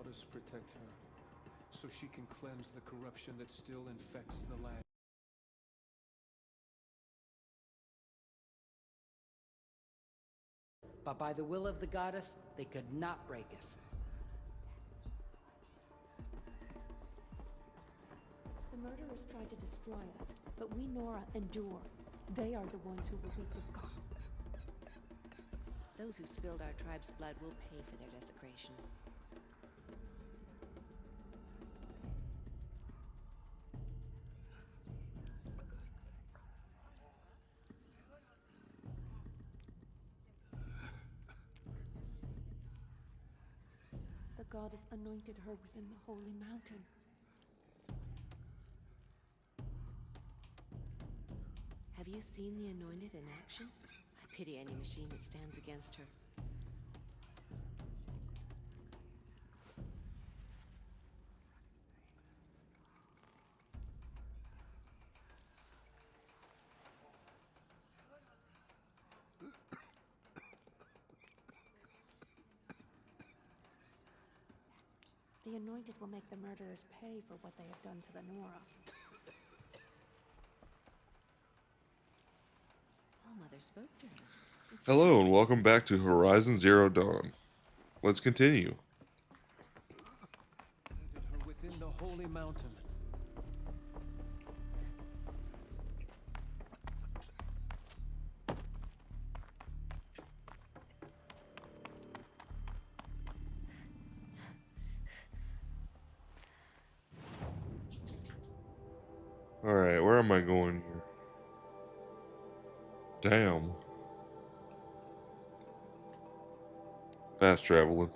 goddess protect her, so she can cleanse the corruption that still infects the land. But by the will of the goddess, they could not break us. The murderers tried to destroy us, but we Nora endure. They are the ones who will be forgotten. Those who spilled our tribe's blood will pay for their desecration. The goddess anointed her within the holy mountain. Have you seen the Anointed in action? I pity any machine that stands against her. The Anointed will make the murderers pay for what they have done to the Nora. Oh, Mother spoke to her. Hello and welcome back to Horizon Zero Dawn. Let's continue. Anointed her within the holy mountain. Alright, where am I going here? Damn. Fast traveling.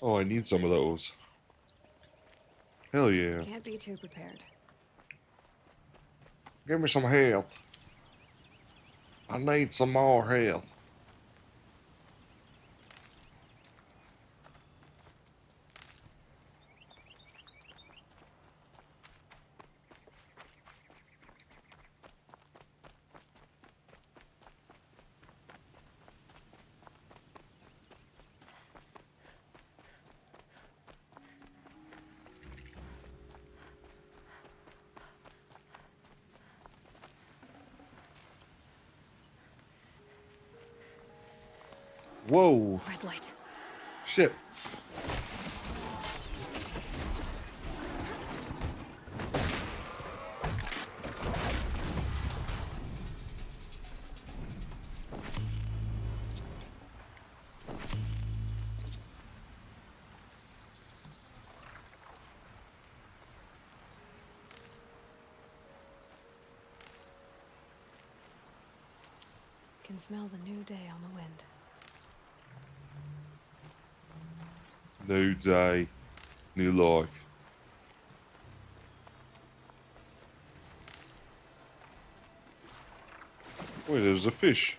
Oh, I need some of those. Hell yeah. Can't be too prepared. Give me some health. I need some more health. Whoa. Red light. Shit. Can smell the new day on the wind. New day. New life. Wait, there's a fish.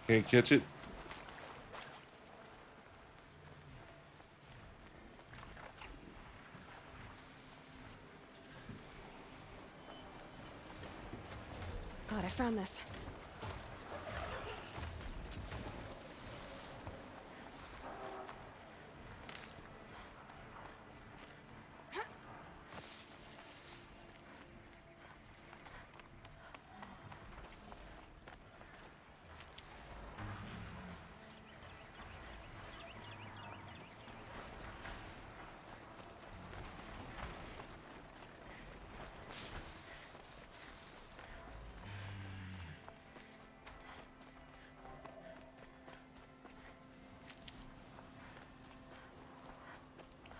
Can't catch it. God, I found this.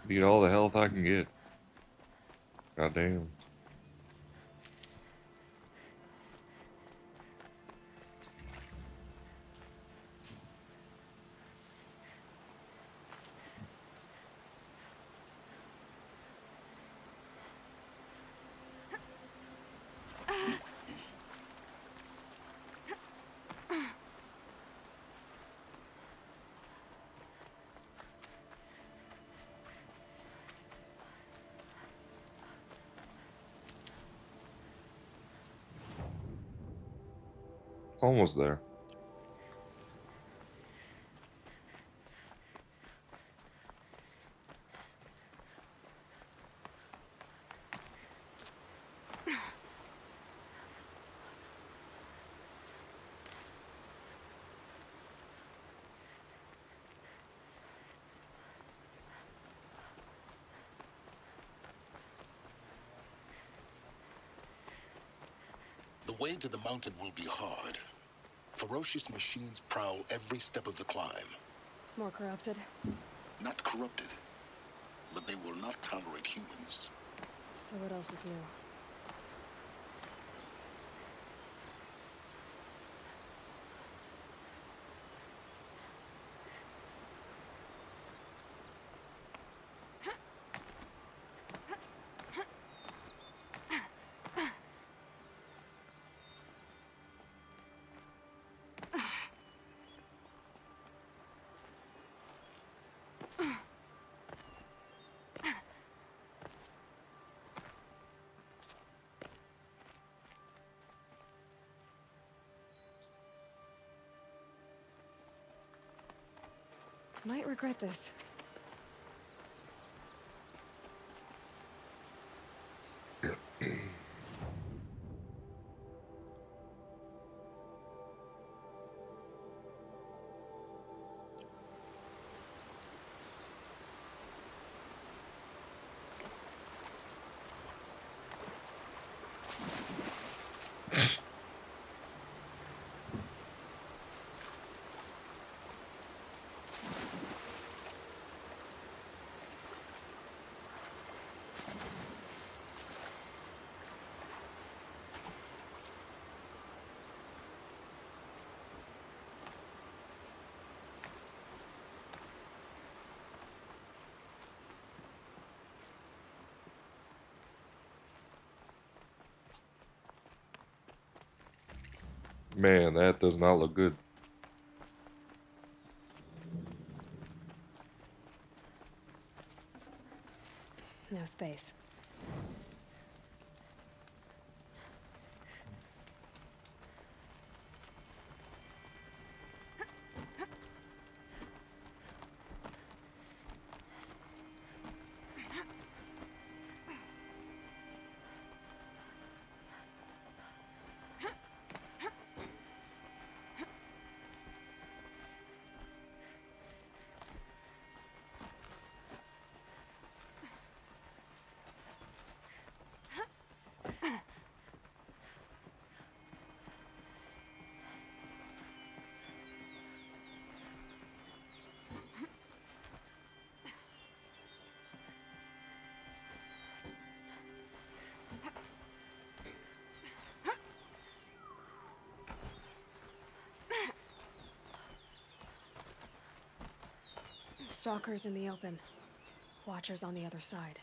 Need all the health I can get. Goddamn. Almost there. The way to the mountain will be hard. Ferocious machines prowl every step of the climb. More corrupted. Not corrupted, but they will not tolerate humans. So what else is new? Might regret this. Man, that does not look good. No space. Stalkers in the open. Watchers on the other side.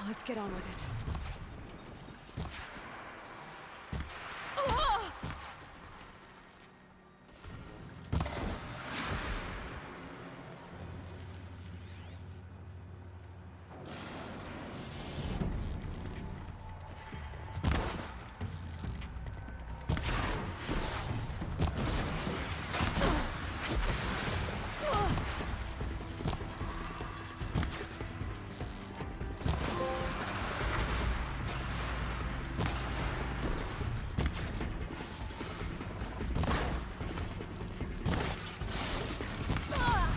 Let's get on with it.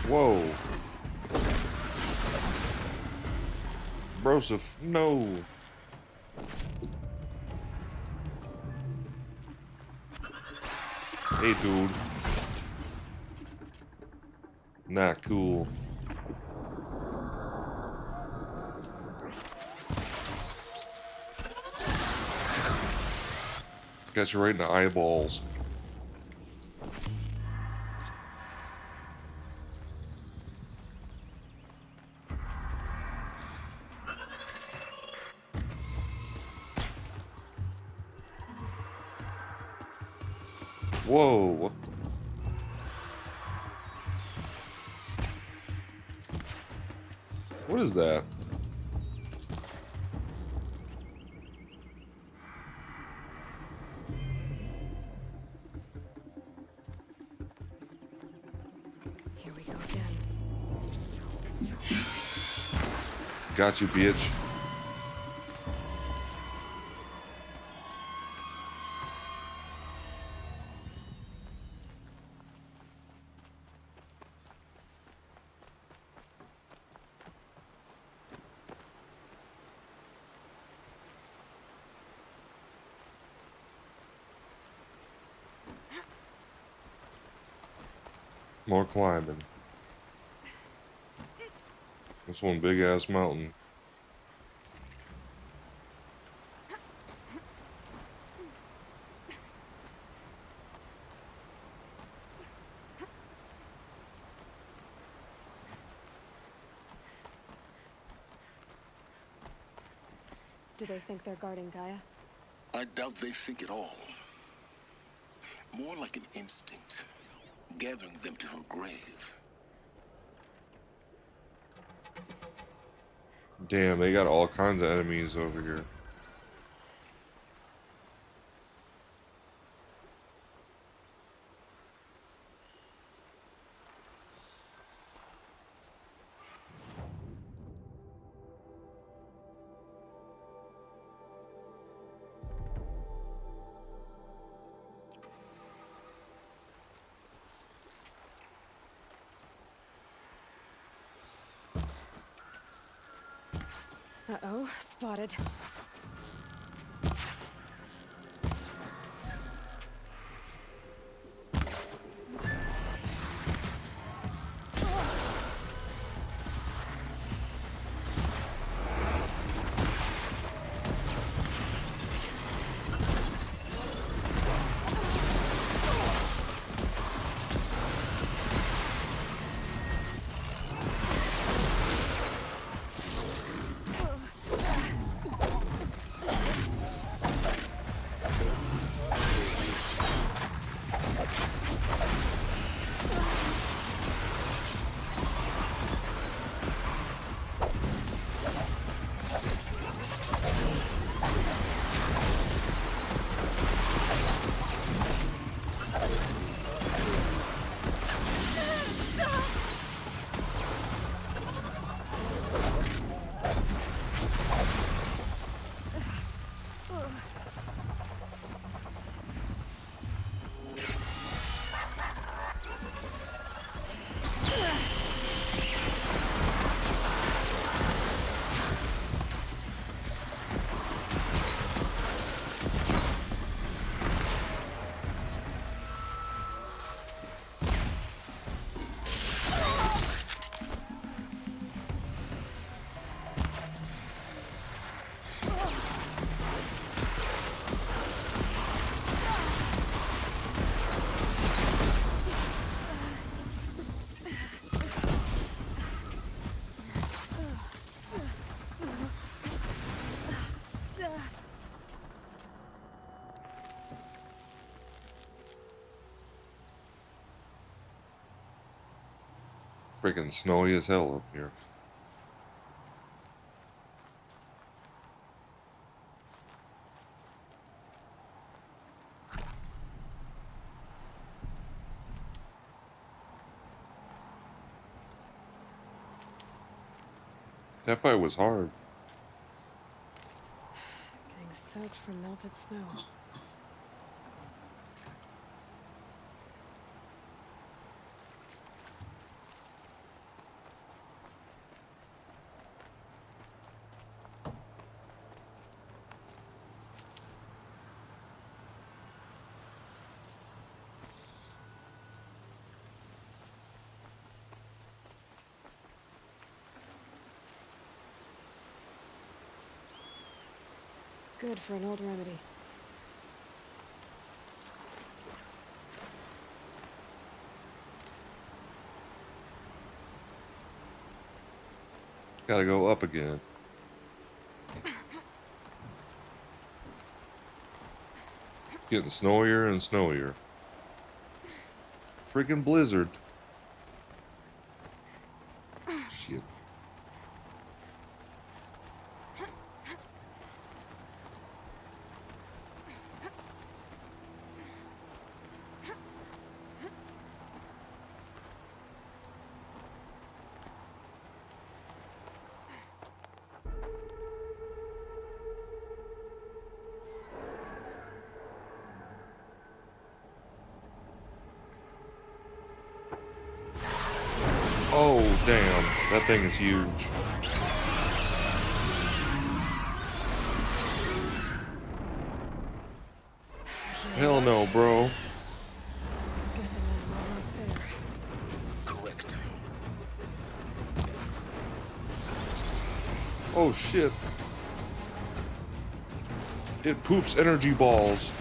Whoa. Broseph, no. Hey, dude. Not cool. Got you right in the eyeballs. Whoa. What is that? Here we go again. Got you, bitch. More climbing. This one big ass mountain. Do they think they're guarding Gaia? I doubt they think at all. More like an instinct, gathering them to her grave. Damn, they got all kinds of enemies over here. Uh-oh, spotted. Freaking snowy as hell up here. That fight was hard. Getting soaked from melted snow. Good for an old remedy. Gotta go up again. Getting snowier and snowier. freaking blizzard. Shit. Oh, damn. That thing is huge. Hell no, bro. Guessing we're almost there. Correct. Oh, shit. It poops energy balls.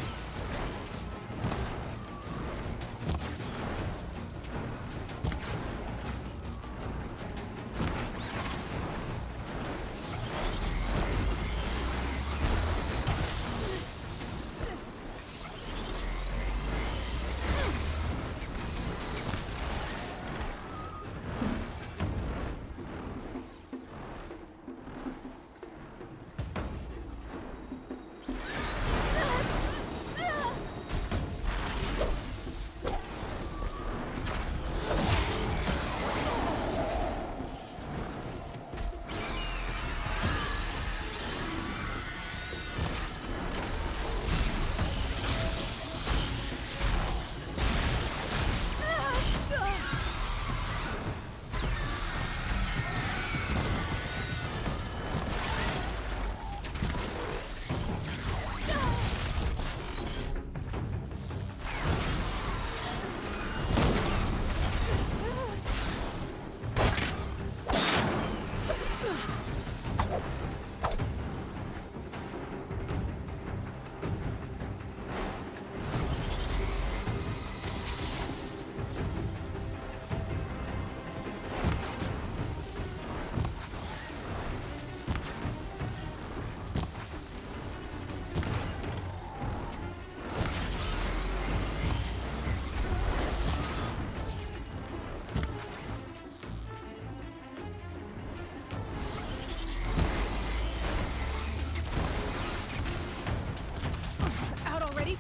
Out already?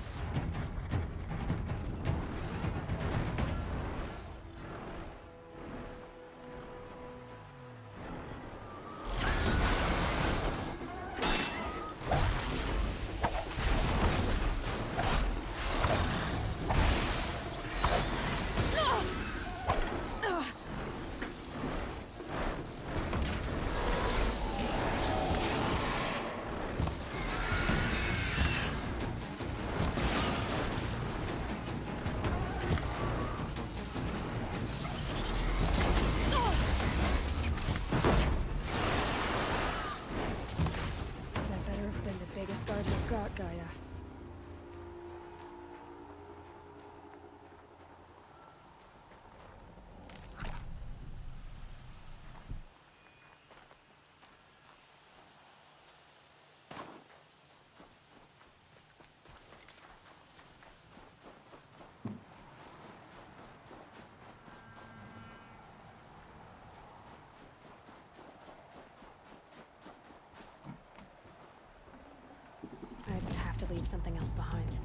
That better have been the biggest guard you've got, Gaia. I'd have to leave something else behind.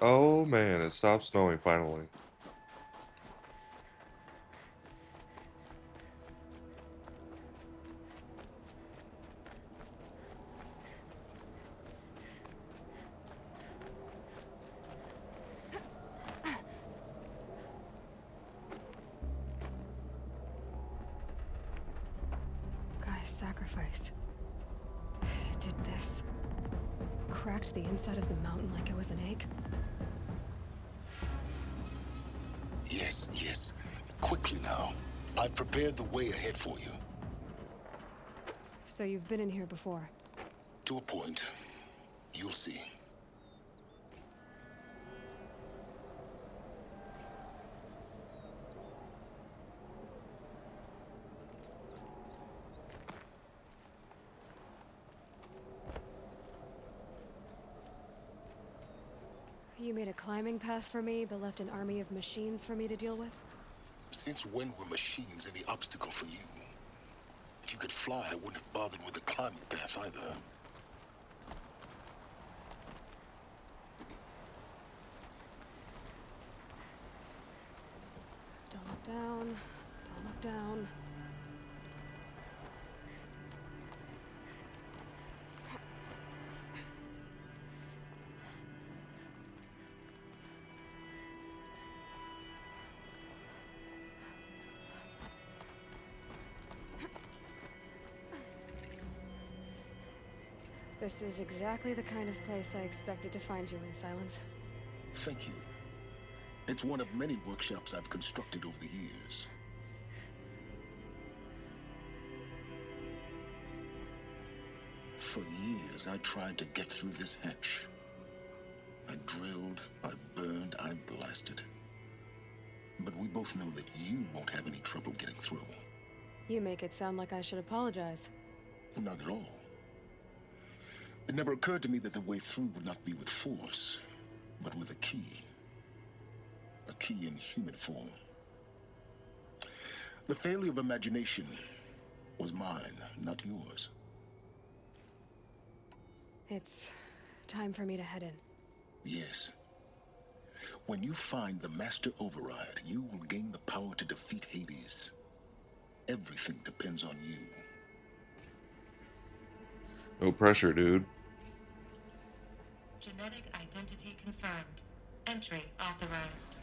Oh man, it stopped snowing finally. sacrifice. It did this. Cracked the inside of the mountain like it was an egg. Yes, yes. Quickly now. I've prepared the way ahead for you. So you've been in here before? To a point. You'll see. You made a climbing path for me, but left an army of machines for me to deal with? Since when were machines any obstacle for you? If you could fly, I wouldn't have bothered with the climbing path either. Don't look down. Don't look down. This is exactly the kind of place I expected to find you in, Silence. Thank you. It's one of many workshops I've constructed over the years. For years, I tried to get through this hatch. I drilled, I burned, I blasted. But we both know that you won't have any trouble getting through. You make it sound like I should apologize. Not at all. It never occurred to me that the way through would not be with force, but with a key. A key in human form. The failure of imagination was mine, not yours. It's time for me to head in. Yes. When you find the Master Override, you will gain the power to defeat Hades. Everything depends on you. No pressure, dude. Genetic identity confirmed. Entry authorized.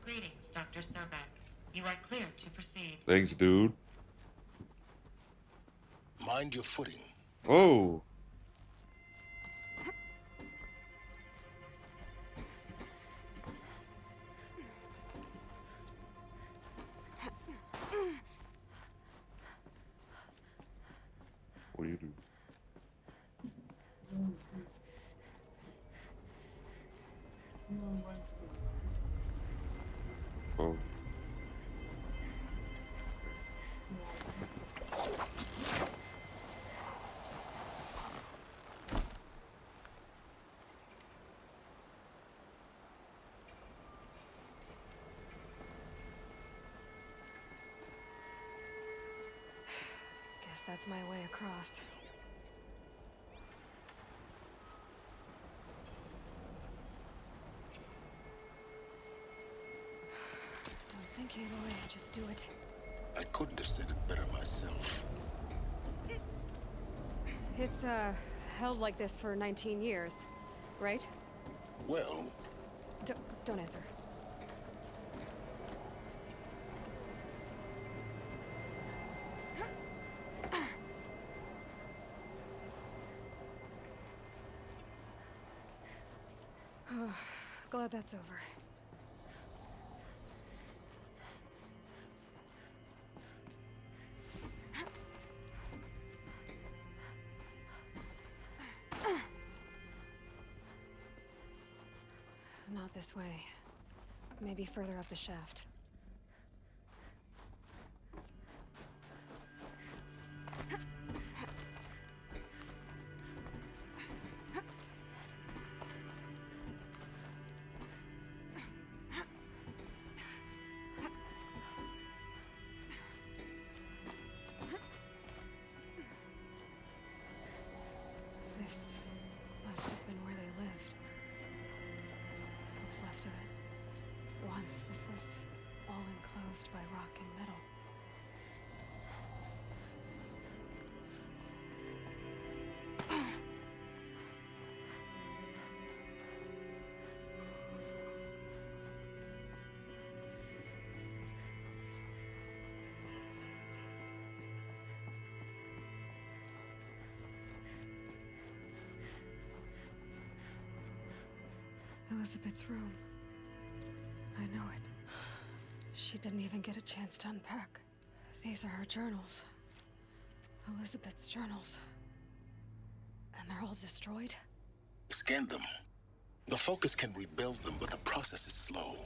Greetings, Dr. Sobek. You are cleared to proceed. Thanks, dude. Mind your footing. Oh. What do you do? Oh. Guess that's my way across. Don't think, Aloy. Just do it. I couldn't have said it better myself. It's, held like this for 19 years, right? Well, Don't answer. Glad that's over. Not this way. Maybe further up the shaft. This must have been where they lived. What's left of it. Once this was Elizabeth's room. I know it. She didn't even get a chance to unpack. These are her journals. Elizabeth's journals. And they're all destroyed? Scan them. The Focus can rebuild them, but the process is slow.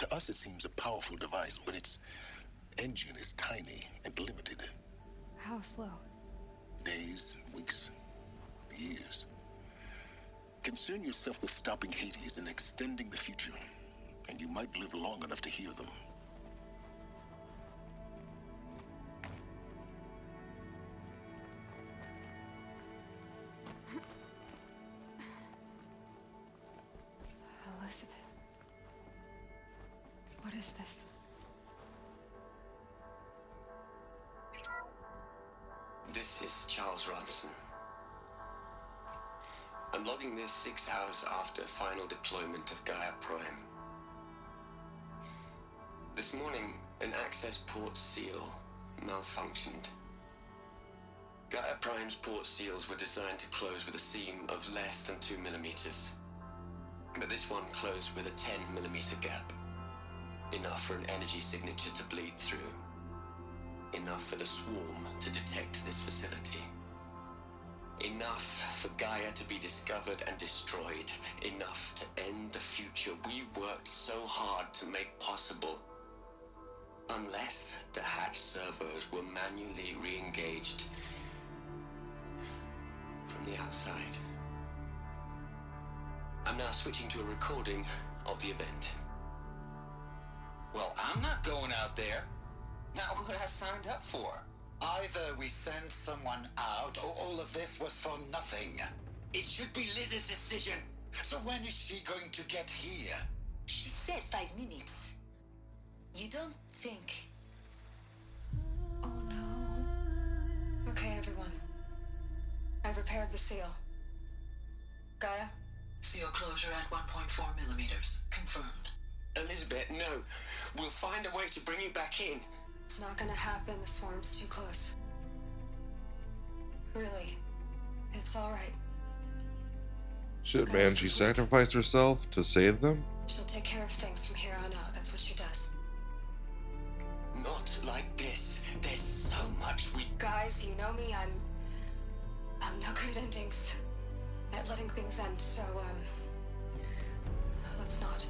To us, it seems a powerful device, but its engine is tiny and limited. How slow? Days, weeks, years. Concern yourself with stopping Hades and extending the future, and you might live long enough to hear them. Elizabeth. What is this? This is Charles Ronson. I'm logging this 6 hours after final deployment of Gaia Prime. This morning, an access port seal malfunctioned. Gaia Prime's port seals were designed to close with a seam of less than 2 millimeters. But this one closed with a 10 millimeter gap. Enough for an energy signature to bleed through. Enough for the swarm to detect this facility. Enough for Gaia to be discovered and destroyed. Enough to end the future we worked so hard to make possible. Unless the hatch servos were manually re-engaged from the outside. I'm now switching to a recording of the event. Well, I'm not going out there. Now, what I signed up for? Either we send someone out, or all of this was for nothing. It should be Liz's decision. So when is she going to get here? She said 5 minutes. You don't think... Oh no. Okay, everyone. I've repaired the seal. Gaia? Seal closure at 1.4 millimeters. Confirmed. Elizabeth, no. We'll find a way to bring you back in. It's not gonna happen. The swarm's too close. Really. It's alright. Shit, man, she sacrificed herself to save them? She'll take care of things from here on out. That's what she does. Not like this. There's so much we... Guys, you know me. I'm no good at endings. At letting things end, so, let's not.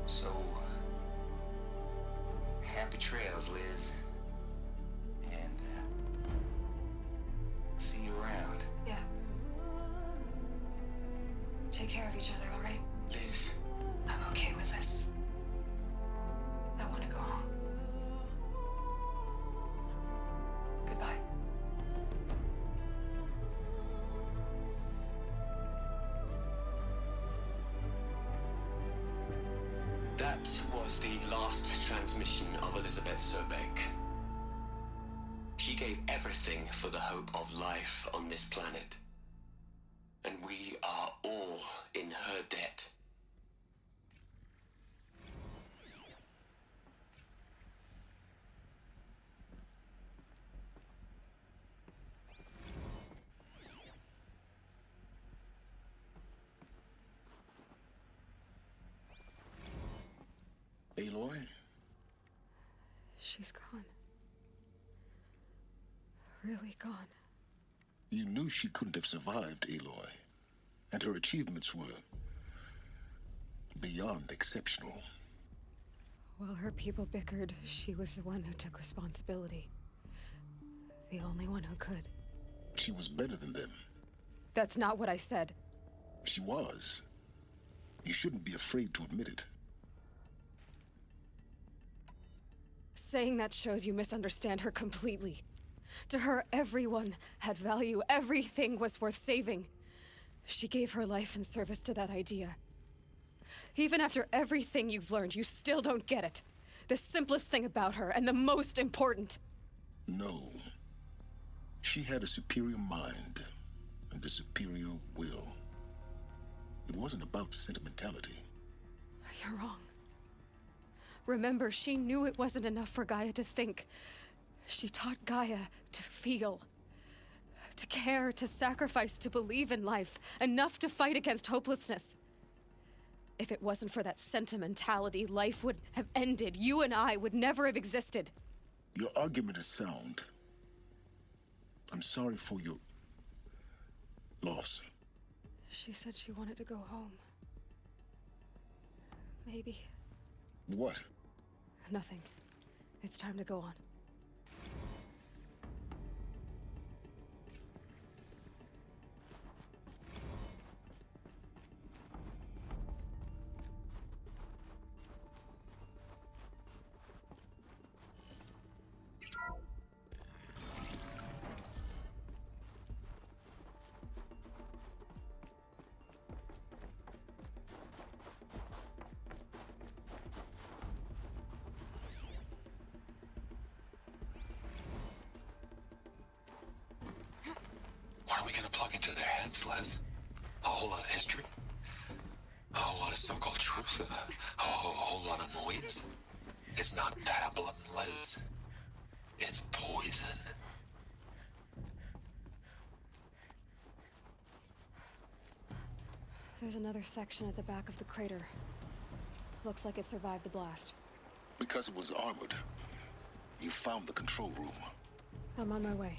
So, happy trails, Liz. And, see you around. Yeah. Take care of each other, alright? Liz. I'm okay with this. I want to go home. Goodbye. That was the last transmission of Elizabeth Sobek. She gave everything for the hope of life on this planet. And we are all in her debt. Aloy? She's gone. Really gone. You knew she couldn't have survived, Aloy. And her achievements were beyond exceptional. While her people bickered, she was the one who took responsibility. The only one who could. She was better than them. That's not what I said. She was. You shouldn't be afraid to admit it. Saying that shows you misunderstand her completely. To her, everyone had value. Everything was worth saving. She gave her life in service to that idea. Even after everything you've learned, you still don't get it. The simplest thing about her, and the most important. No. She had a superior mind and a superior will. It wasn't about sentimentality. You're wrong. Remember, she knew it wasn't enough for Gaia to think. She taught Gaia to feel. To care, to sacrifice, to believe in life. Enough to fight against hopelessness. If it wasn't for that sentimentality, life would have ended. You and I would never have existed. Your argument is sound. I'm sorry for your loss. She said she wanted to go home. Maybe. What? Nothing. It's time to go on. What are we gonna plug into their heads, Les? A whole lot of history? A whole lot of so-called truth? A whole lot of noise? It's not pablum, Les. It's poison. There's another section at the back of the crater. Looks like it survived the blast. Because it was armored. You found the control room. I'm on my way.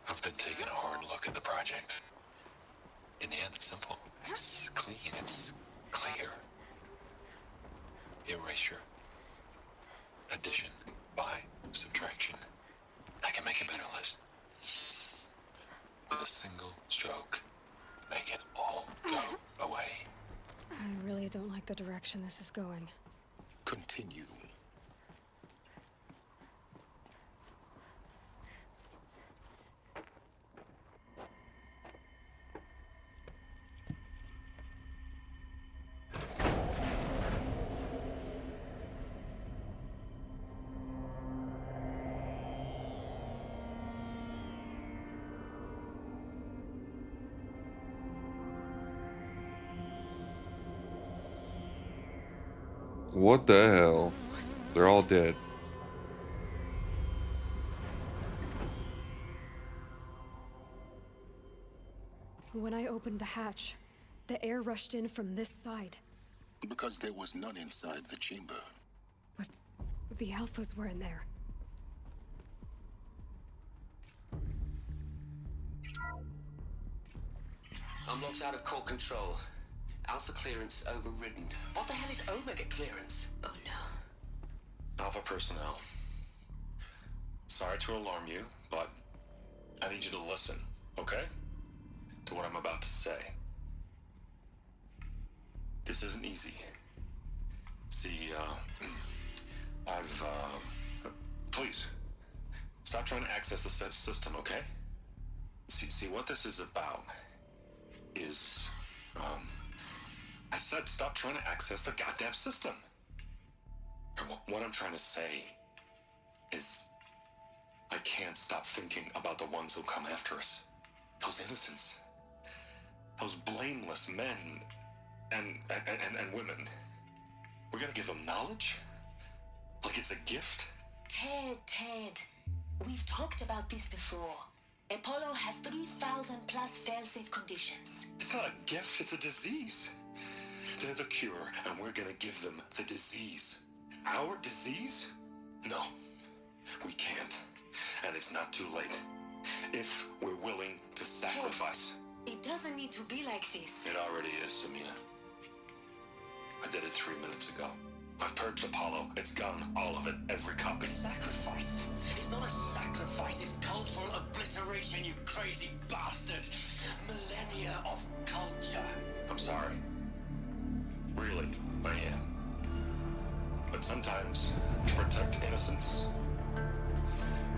I've been taking a hard look at the project. In the end, it's simple. It's clean. It's clear. Erasure. Addition. By. Subtraction. I can make it better, Liz. With a single stroke. Make it all go away. I really don't like the direction this is going. Continue. What the hell? They're all dead. When I opened the hatch, the air rushed in from this side. Because there was none inside the chamber. But the alphas were in there. Unlocked out of core control. Alpha clearance overridden. What the hell is Omega clearance? Oh no. Alpha personnel. Sorry to alarm you, but I need you to listen, okay? To what I'm about to say. This isn't easy. See, please, stop trying to access the system, okay? See, what this is about is, I said stop trying to access the goddamn system. And what I'm trying to say is I can't stop thinking about the ones who come after us. Those innocents. Those blameless men and women. We're gonna give them knowledge? Like it's a gift? Ted, we've talked about this before. Apollo has 3,000 plus fail-safe conditions. It's not a gift, it's a disease. They're the cure, and we're gonna give them the disease. Our disease? No, we can't. And it's not too late. If we're willing to sacrifice. Ted, it doesn't need to be like this. It already is, Samina. I did it 3 minutes ago. I've purged Apollo. It's gone. All of it. Every copy. Sacrifice? It's not a sacrifice, it's cultural obliteration, you crazy bastard! Millennia of culture. I'm sorry. Really, I am. But sometimes, to protect innocence,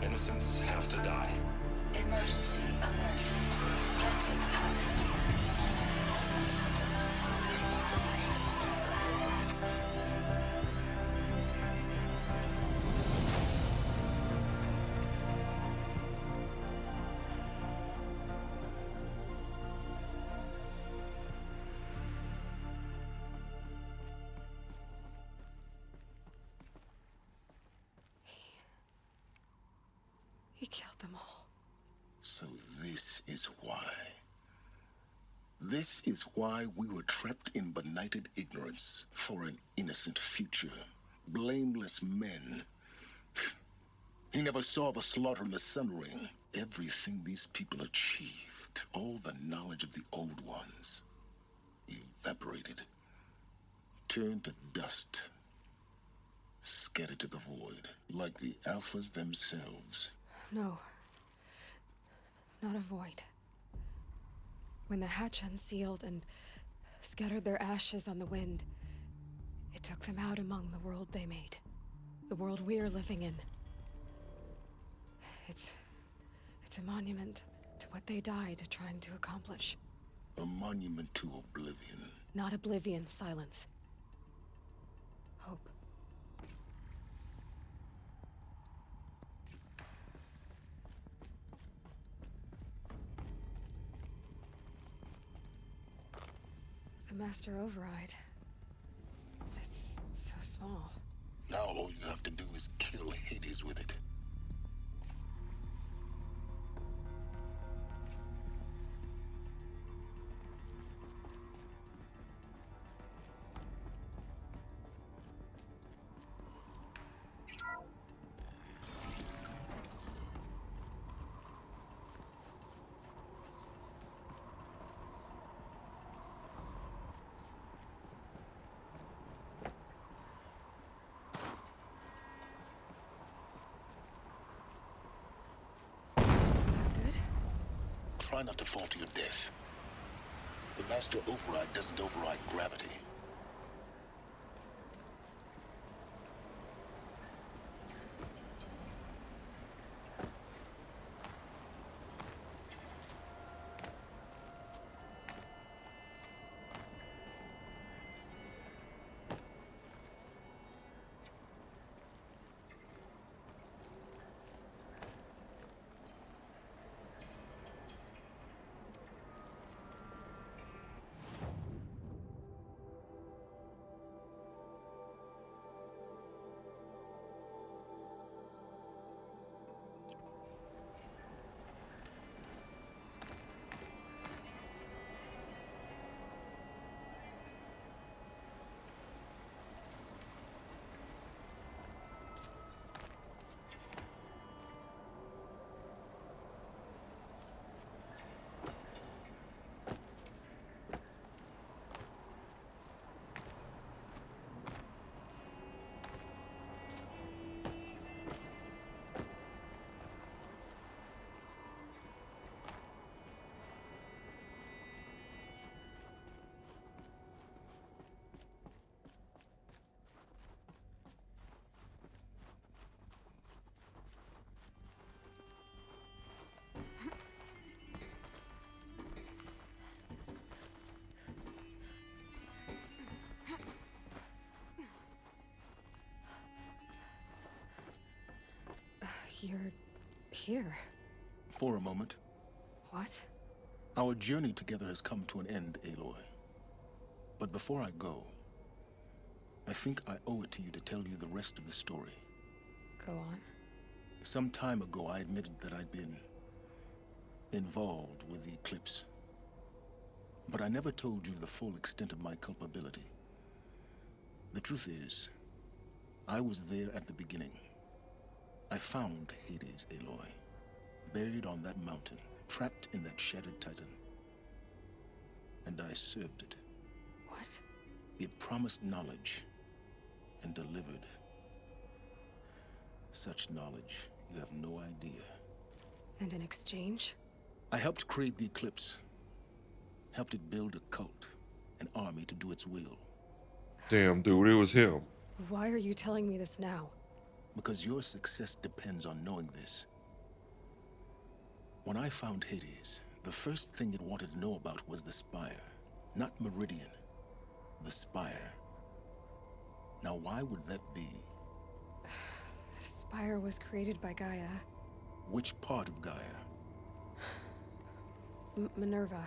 innocents have to die. Emergency alert. Planting atmosphere. He killed them all. So this is why. This is why we were trapped in benighted ignorance for an innocent future. Blameless men. He never saw the slaughter in the Sun Ring. Everything these people achieved, all the knowledge of the old ones, evaporated, turned to dust, scattered to the void, like the Alphas themselves. No. Not a void. When the hatch unsealed and scattered their ashes on the wind, it took them out among the world they made. The world we're living in. It's a monument to what they died trying to accomplish. A monument to oblivion. Not oblivion, silence. Hope. The Master Override. It's so small. Now all you have to do is kill Hades with it. Try not to fall to your death. The Master Override doesn't override gravity. You're here. For a moment. What? Our journey together has come to an end, Aloy. But before I go, I think I owe it to you to tell you the rest of the story. Go on. Some time ago, I admitted that I'd been involved with the eclipse. But I never told you the full extent of my culpability. The truth is, I was there at the beginning. I found Hades, Aloy, buried on that mountain, trapped in that shattered titan. And I served it. What? It promised knowledge and delivered. Such knowledge, you have no idea. And in exchange? I helped create the Eclipse. Helped it build a cult, an army to do its will. Damn, dude, it was him. Why are you telling me this now? Because your success depends on knowing this. When I found Hades, the first thing it wanted to know about was the Spire. Not Meridian. The Spire. Now, why would that be? The Spire was created by Gaia. Which part of Gaia? Minerva.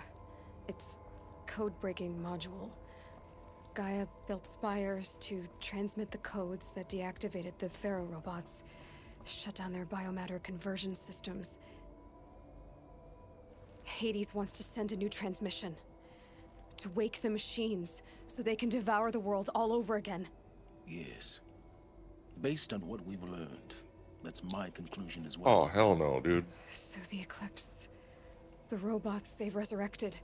Its code-breaking module. Gaia built spires to transmit the codes that deactivated the Pharaoh robots. Shut down their biomatter conversion systems. Hades wants to send a new transmission. To wake the machines, so they can devour the world all over again. Yes. Based on what we've learned, that's my conclusion as well. Oh, hell no, dude. So the Eclipse... the robots they've resurrected...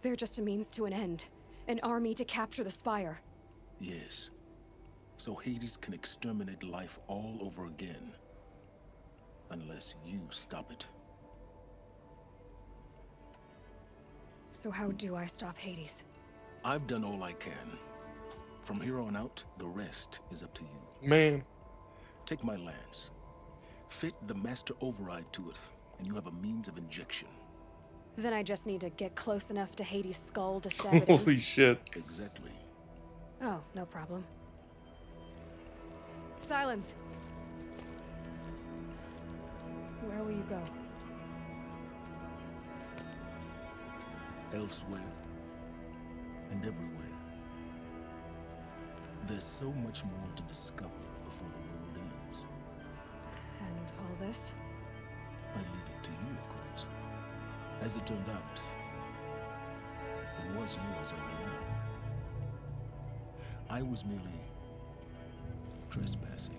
they're just a means to an end. An army to capture the Spire. Yes. So Hades can exterminate life all over again. Unless you stop it. So how do I stop Hades? I've done all I can. From here on out, the rest is up to you. Man. Take my lance. Fit the master override to it, and you have a means of injection. Then I just need to get close enough to Hades' skull to stab it in? Holy shit. Exactly. Oh, no problem. Silence! Where will you go? Elsewhere. And everywhere. There's so much more to discover before the world ends. And all this? I leave it to you, of course. As it turned out, it was yours all along. I was merely trespassing.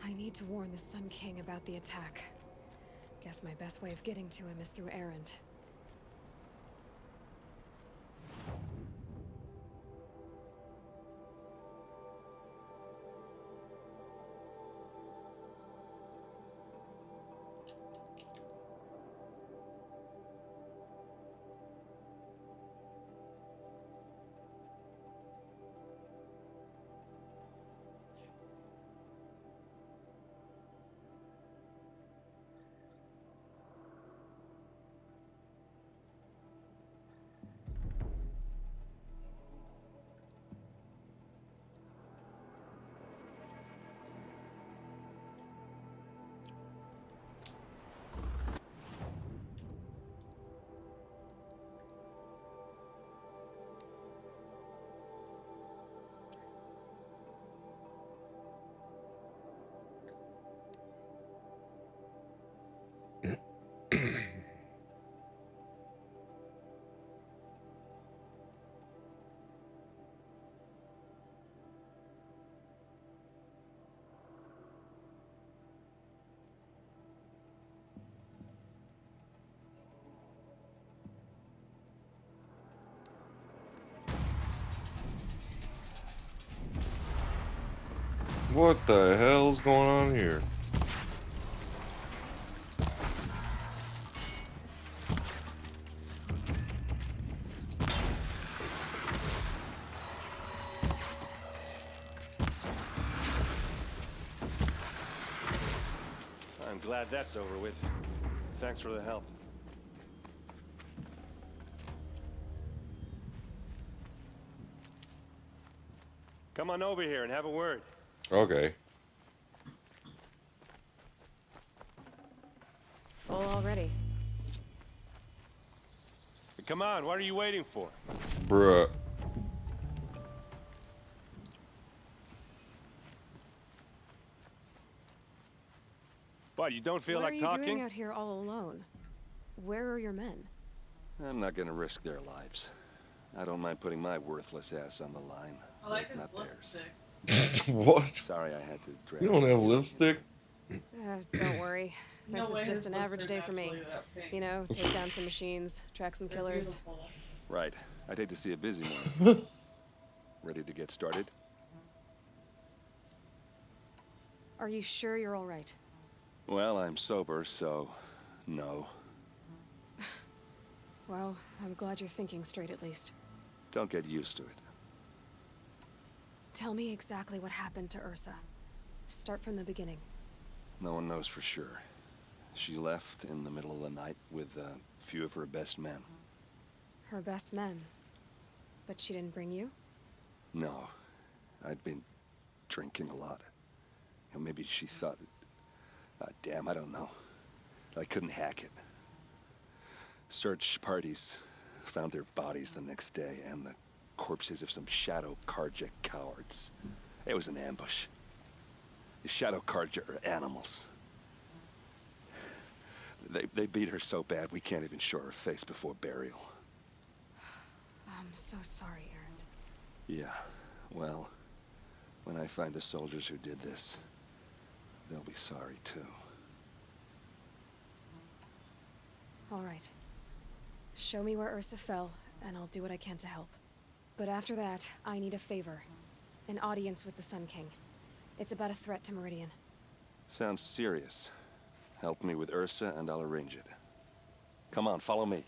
I need to warn the Sun King about the attack. Guess my best way of getting to him is through Erend. What the hell's going on here? I'm glad that's over with. Thanks for the help. Come on over here and have a word. Okay. Full already. Come on, what are you waiting for? Bruh. What, you don't feel like talking? What are you doing talking? out here all alone? Where are your men? I'm not gonna risk their lives. I don't mind putting my worthless ass on the line. I like his not theirs. lipstick. What? Sorry I had to drag You don't have lipstick? Don't worry. No This way is his just an lips average are day for me. naturally that pink. You know, take down some machines, track some They're killers. beautiful. Right. I'd hate to see a busy one. Ready to get started? Are you sure you're all right? Well, I'm sober, so no. Well, I'm glad you're thinking straight at least. Don't get used to it. Tell me exactly what happened to Ursa. Start from the beginning. No one knows for sure. She left in the middle of the night with a few of her best men. Her best men? But she didn't bring you? No. I'd been drinking a lot. Maybe she thought... damn, I don't know. I couldn't hack it. Search parties found their bodies the next day and the corpses of some Shadow Karja cowards. It was an ambush. The Shadow Karja are animals. They beat her so bad we can't even show her face before burial. I'm so sorry, Erend. Yeah, well, when I find the soldiers who did this, they'll be sorry too. All right. Show me where Ursa fell, and I'll do what I can to help. But after that, I need a favor. An audience with the Sun King. It's about a threat to Meridian. Sounds serious. Help me with Ursa and I'll arrange it. Come on, follow me.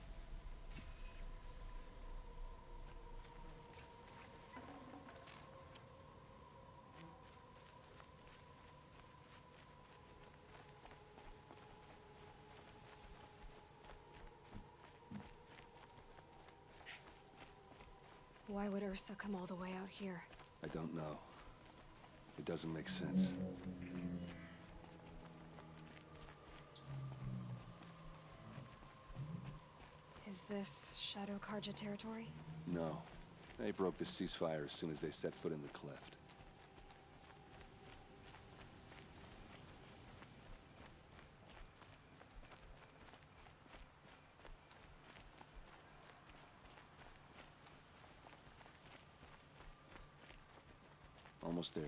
Why would Ursa come all the way out here? I don't know. It doesn't make sense. Is this Shadow Karja territory? No. They broke the ceasefire as soon as they set foot in the cleft. Almost there.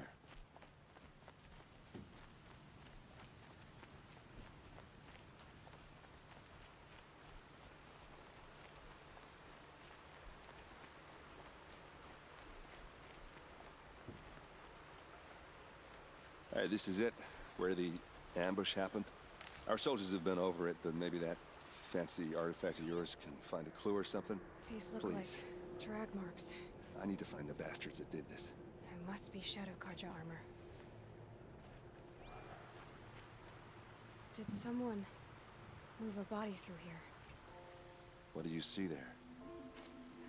All right, this is it, where the ambush happened. Our soldiers have been over it, but maybe that fancy artifact of yours can find a clue or something. These look like drag marks. I need to find the bastards that did this. It must be Shadow Karja armor. Did someone move a body through here? What do you see there?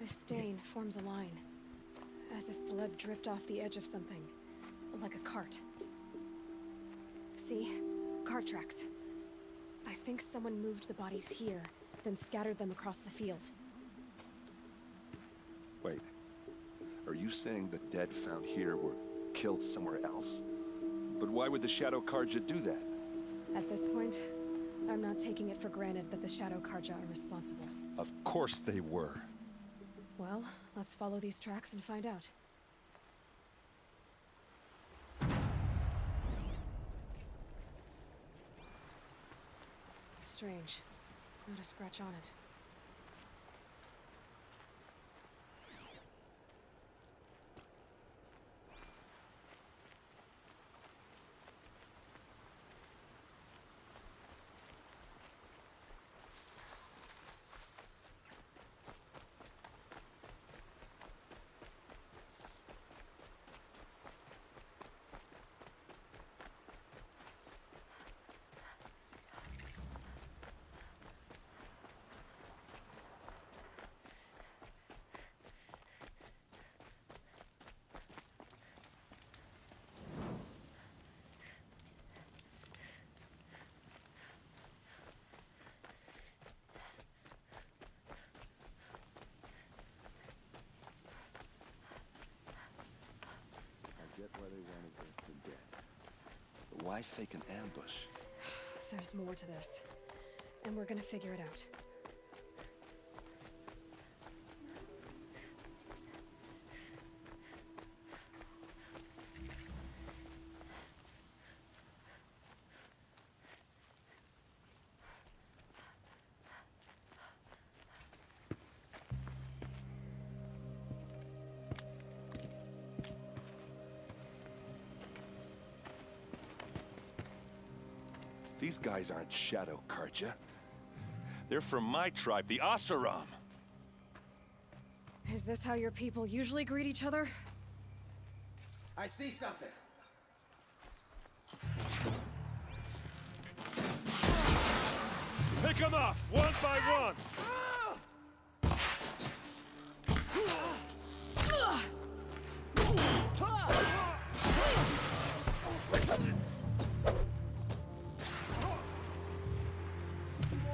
This stain forms a line, as if blood dripped off the edge of something, like a cart. See? Cart tracks. I think someone moved the bodies here, then scattered them across the field. Wait. Are you saying the dead found here were killed somewhere else? But why would the Shadow Karja do that? At this point, I'm not taking it for granted that the Shadow Karja are responsible. Of course they were. Well, let's follow these tracks and find out. Strange. Not a scratch on it. Why they wanted the dead. But why fake an ambush? There's more to this, and we're gonna figure it out. These guys aren't Shadow Karja. They're from my tribe, the Oseram. Is this how your people usually greet each other? I see something. Pick them off, one by one!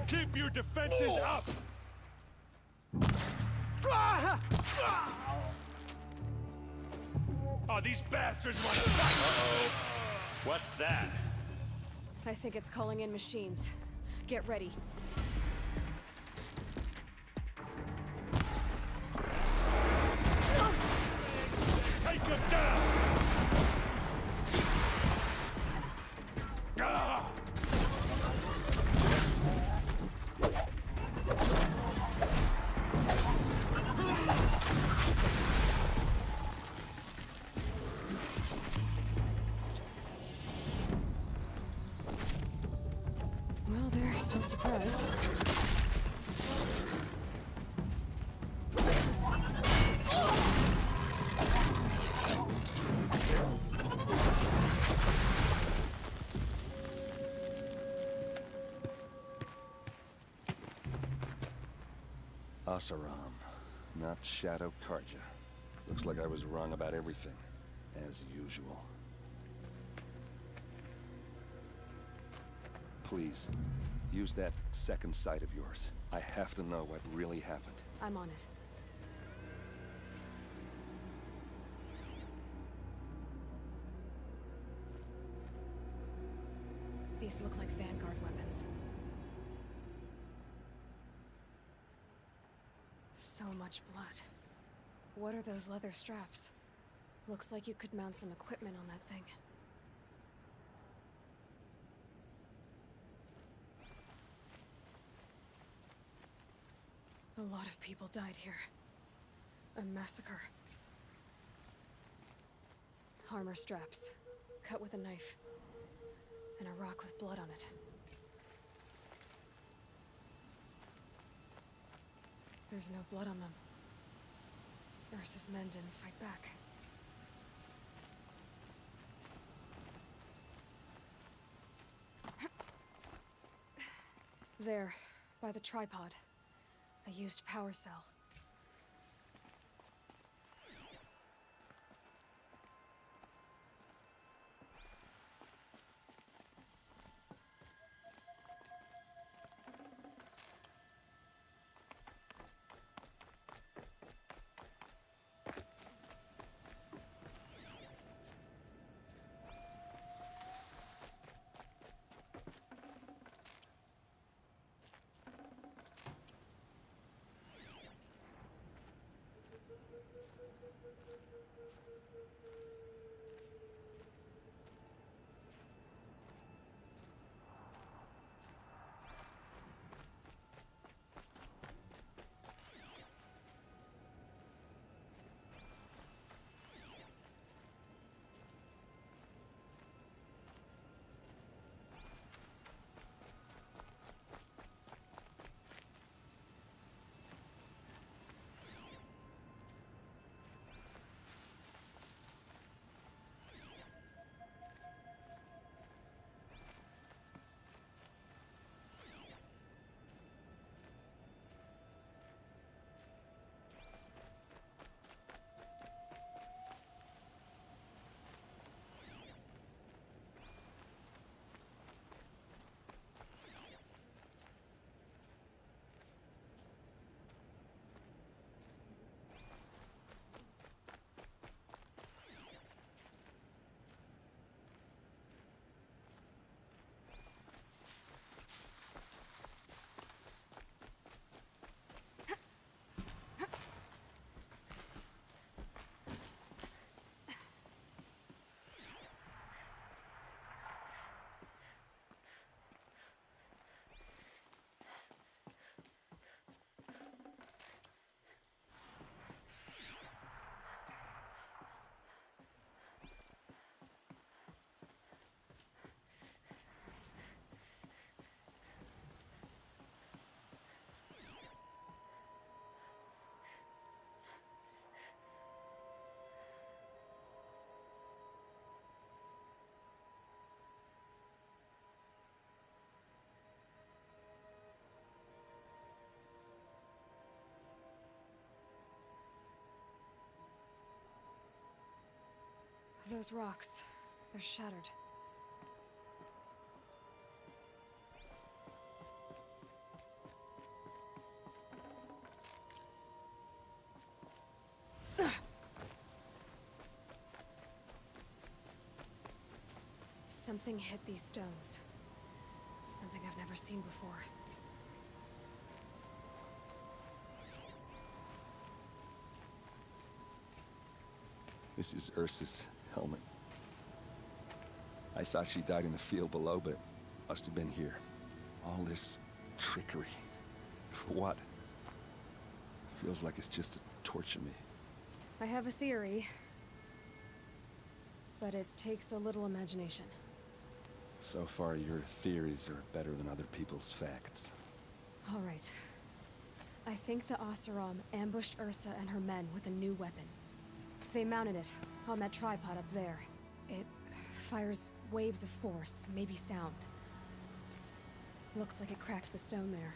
Keep your defenses up! Oh, these bastards want to fight! Uh-oh. What's that? I think it's calling in machines. Get ready. Take him down! Ah! Well, they're still surprised. Asaram, not Shadow Karja. Looks like I was wrong about everything, as usual. Please, use that second sight of yours. I have to know what really happened. I'm on it. These look like Vanguard weapons. So much blood. What are those leather straps? Looks like you could mount some equipment on that thing. A lot of people died here. A massacre. Armor straps, cut with a knife, and a rock with blood on it. There's no blood on them. Ursa's men didn't fight back. There, by the tripod. A used power cell. Those rocks, they're shattered. Something hit these stones. Something I've never seen before. This is Ursa's helmet. I thought she died in the field below, but it must have been here. All this trickery. For what? Feels like it's just to torture me. I have a theory, but it takes a little imagination. So far, your theories are better than other people's facts. All right. I think the Oseram ambushed Ursa and her men with a new weapon. They mounted it on that tripod up there. It fires waves of force, maybe sound. Looks like it cracked the stone there.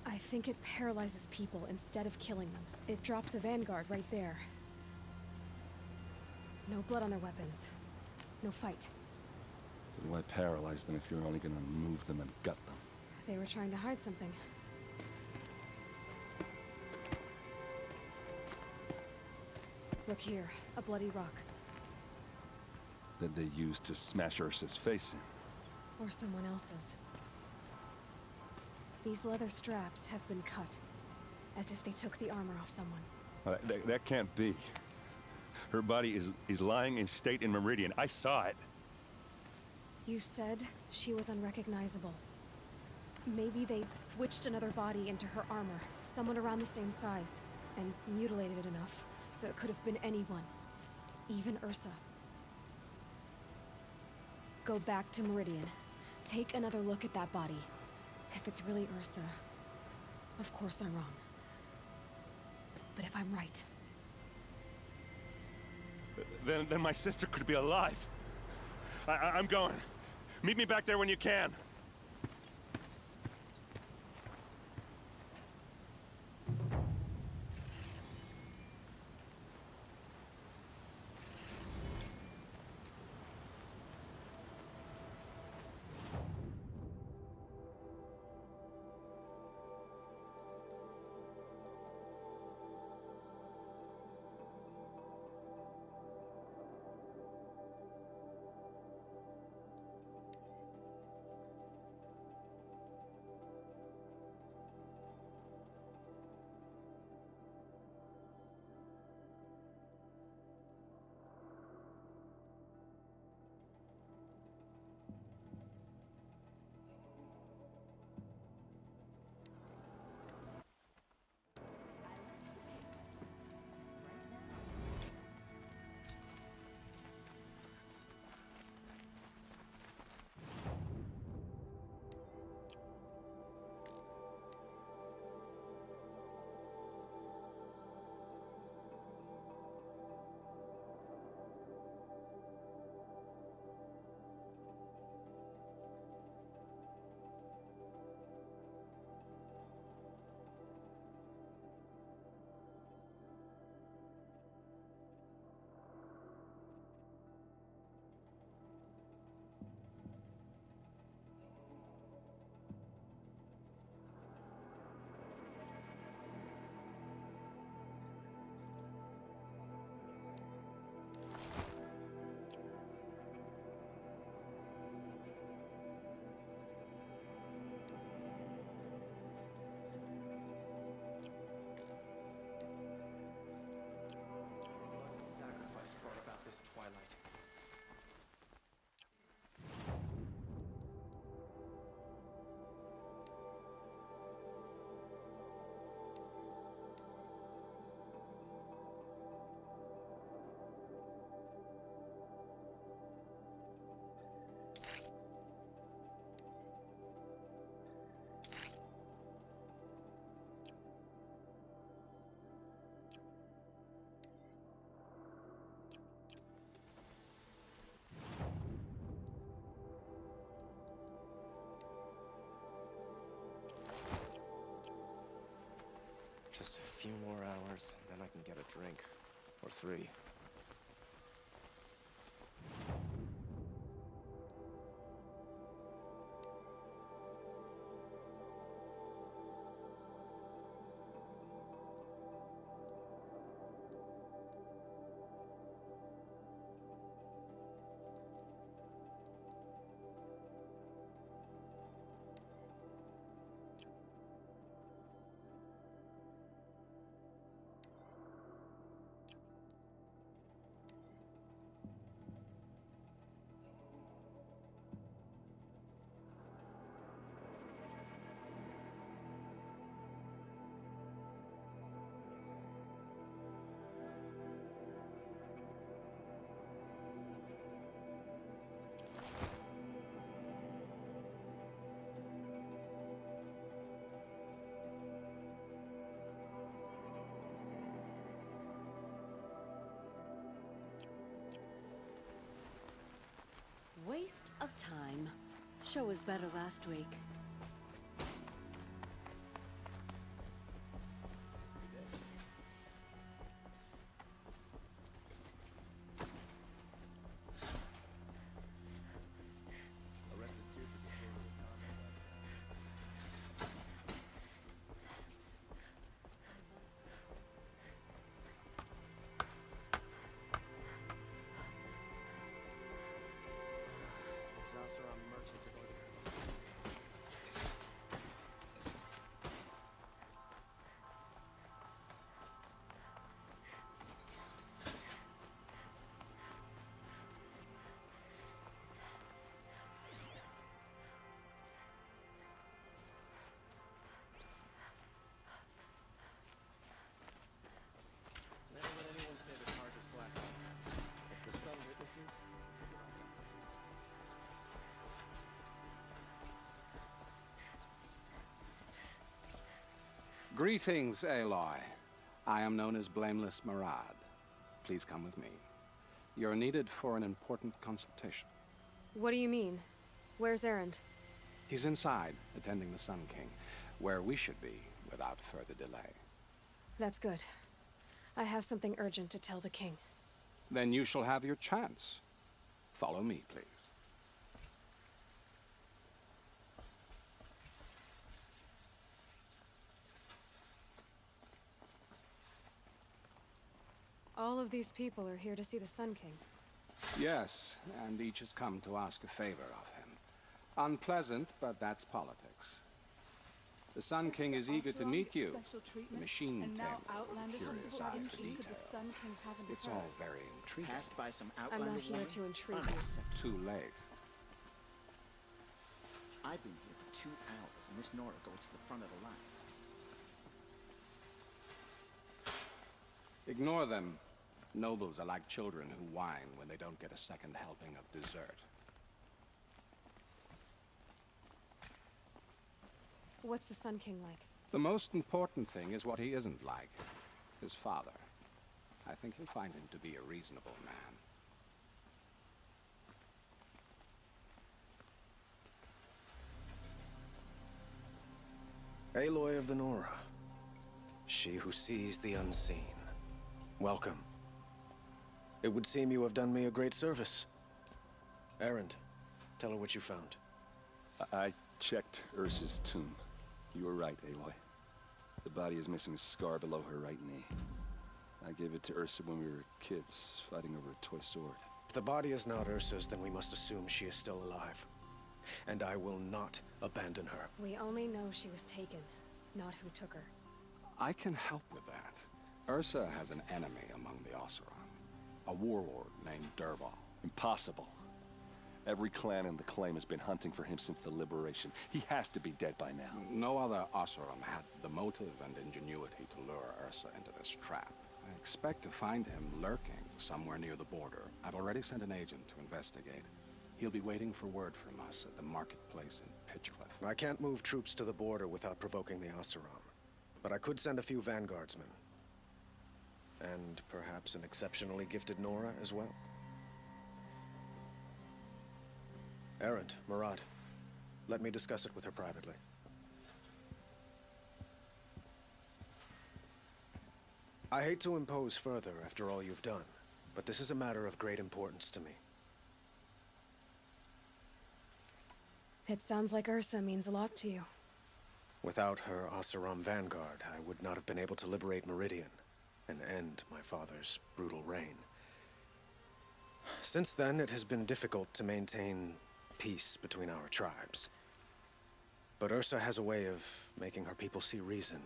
I think it paralyzes people instead of killing them. It dropped the vanguard right there. No blood on their weapons. No fight. But why paralyze them if you're only gonna move them and gut them? They were trying to hide something. Look here, a bloody rock. That they used to smash Ursa's face in. Or someone else's. These leather straps have been cut, as if they took the armor off someone. That can't be. Her body is lying in state in Meridian. I saw it. You said she was unrecognizable. Maybe they switched another body into her armor, someone around the same size, and mutilated it enough, so it could have been anyone. Even Ursa. Go back to Meridian. Take another look at that body. If it's really Ursa, of course I'm wrong. But if I'm right... Then my sister could be alive. I'm going. Meet me back there when you can. Sacrifice brought about this twilight. Just a few more hours, and then I can get a drink. Or 3. Waste of time. Show was better last week. Greetings, Aloy. I am known as Blameless Murad. Please come with me. You're needed for an important consultation. What do you mean? Where's Erend? He's inside, attending the Sun King, where we should be without further delay. That's good. I have something urgent to tell the king. Then you shall have your chance. Follow me, please. All of these people are here to see the Sun King. Yes, and each has come to ask a favor of him. Unpleasant, but that's politics. The Sun King is eager to meet you. The machine tamer, curious eye for detail. It's all very intriguing. Passed by some I'm outlander not here woman? to intrigue you. Too late. I've been here for 2 hours, and this Nora goes to the front of the line. Ignore them. Nobles are like children who whine when they don't get a second helping of dessert. What's the Sun King like? The most important thing is what he isn't like. His father. I think you'll find him to be a reasonable man. Aloy of the Nora. She who sees the unseen. Welcome. It would seem you have done me a great service. Erend, tell her what you found. I checked Ursa's tomb. You were right, Aloy. The body is missing a scar below her right knee. I gave it to Ursa when we were kids, fighting over a toy sword. If the body is not Ursa's, then we must assume she is still alive. And I will not abandon her. We only know she was taken, not who took her. I can help with that. Ursa has an enemy among the Oseram. A warlord named Dervahl. Impossible. Every clan in the claim has been hunting for him since the liberation. He has to be dead by now. No other Oseram had the motive and ingenuity to lure Ursa into this trap. I expect to find him lurking somewhere near the border. I've already sent an agent to investigate. He'll be waiting for word from us at the marketplace in Pitchcliff. I can't move troops to the border without provoking the Oseram. But I could send a few vanguardsmen. And perhaps an exceptionally gifted Nora as well. Erend, Murad, let me discuss it with her privately. I hate to impose further after all you've done, but this is a matter of great importance to me. It sounds like Ursa means a lot to you. Without her Oseram vanguard, I would not have been able to liberate Meridian and end my father's brutal reign. Since then, it has been difficult to maintain peace between our tribes. But Ursa has a way of making her people see reason.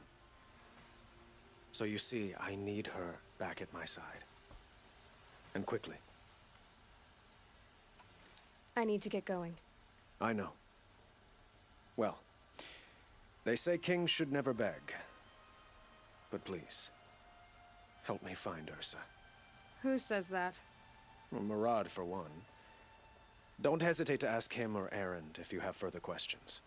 So you see, I need her back at my side. And quickly. I need to get going. I know. Well, they say kings should never beg. But please, help me find Ursa. Who says that? Well, Murad, for one. Don't hesitate to ask him or Erend if you have further questions.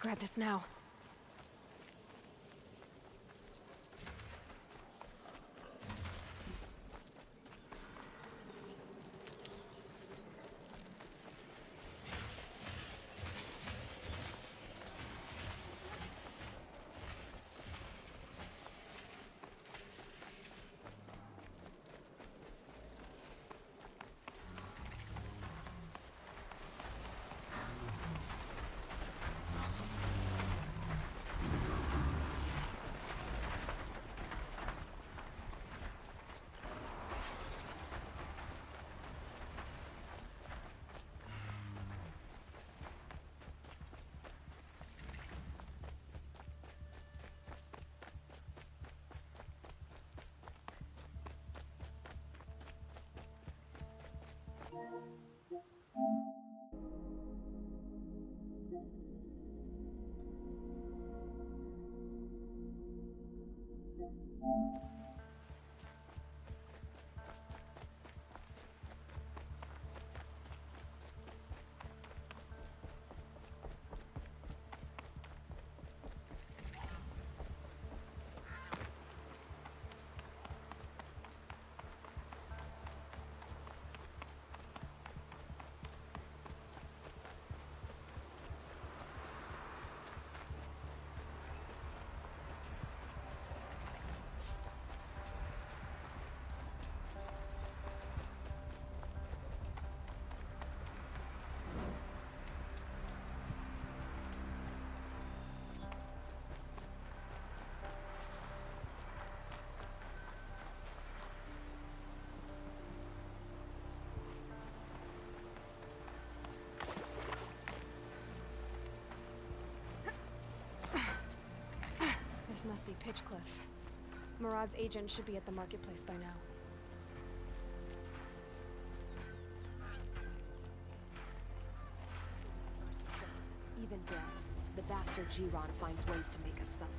Grab this now. This must be Pitchcliff. Murad's agent should be at the marketplace by now. Even dead, the bastard Giron finds ways to make us suffer.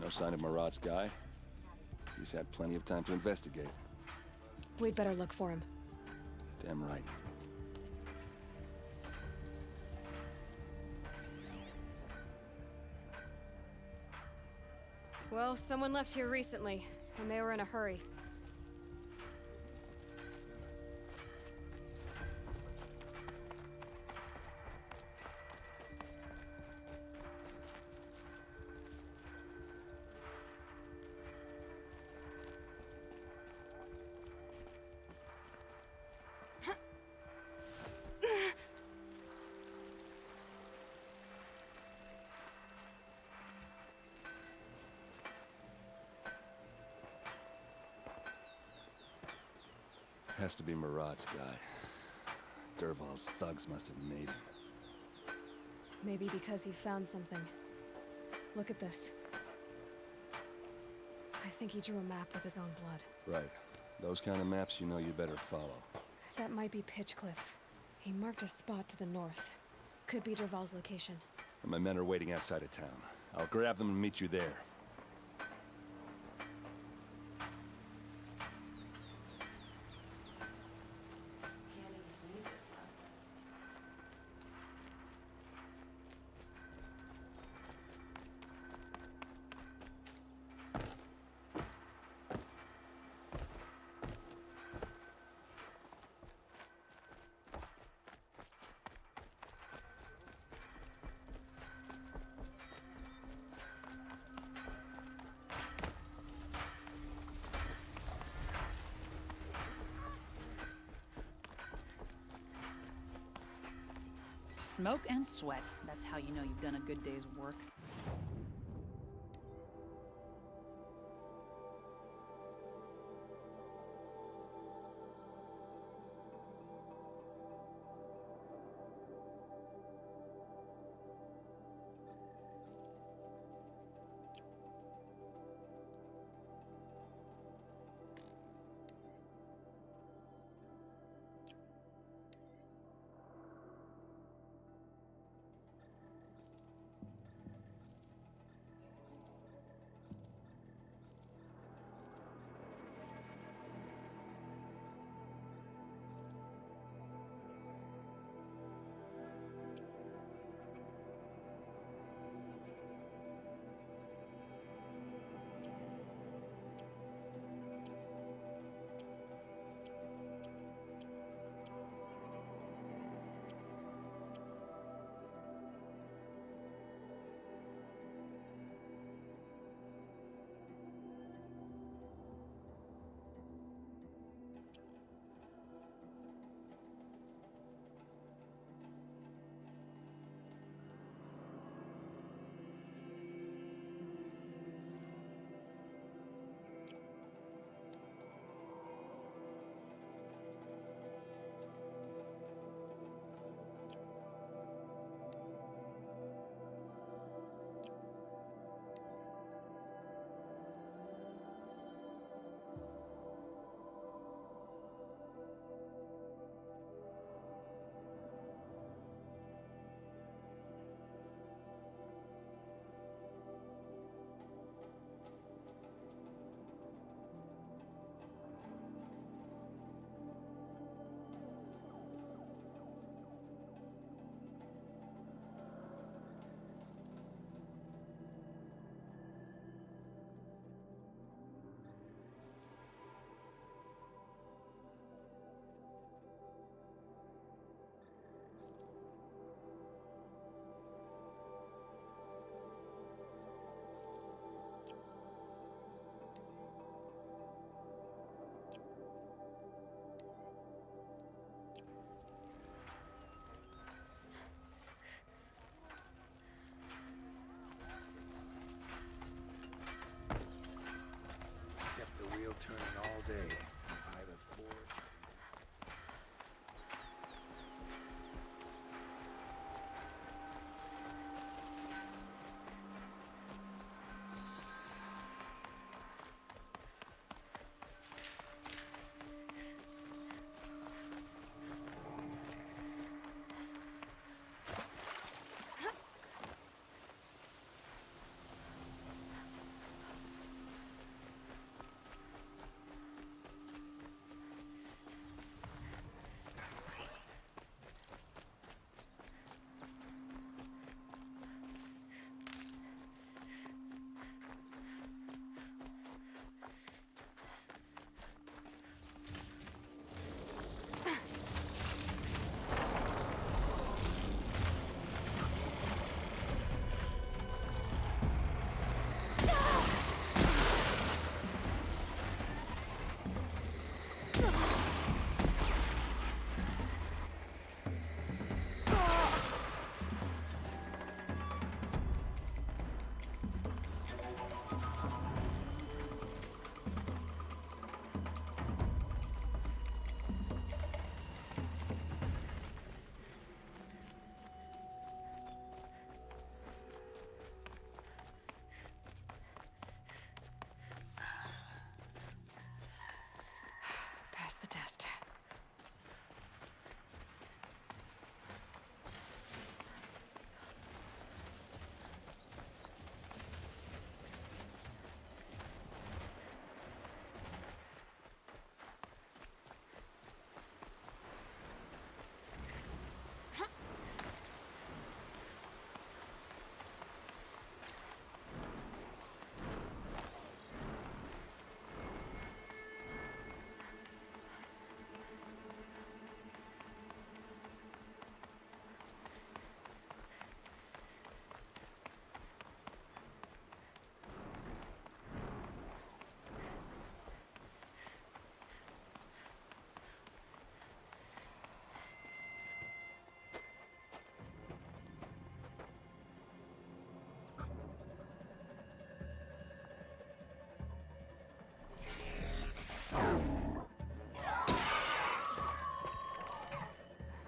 No sign of Murad's guy. He's had plenty of time to investigate. We'd better look for him. Damn right. Well, someone left here recently, and they were in a hurry. Has to be Murad's guy. Dervahl's thugs must have made him. Maybe because he found something. Look at this. I think he drew a map with his own blood. Right. Those kind of maps you know you better follow. That might be Pitchcliff. He marked a spot to the north. Could be Dervahl's location. And my men are waiting outside of town. I'll grab them and meet you there. Smoke and sweat. That's how you know you've done a good day's work. stay by the fort. Pass the test.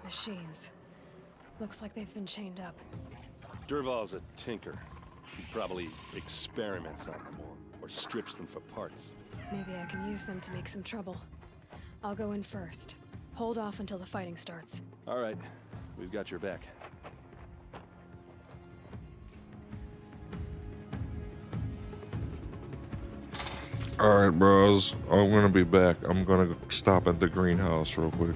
Machines. Looks like they've been chained up. Durval's a tinker. He probably experiments on them or strips them for parts. Maybe I can use them to make some trouble. I'll go in first. Hold off until the fighting starts. All right, we've got your back. Alright, bros. I'm gonna be back. I'm gonna stop at the greenhouse real quick.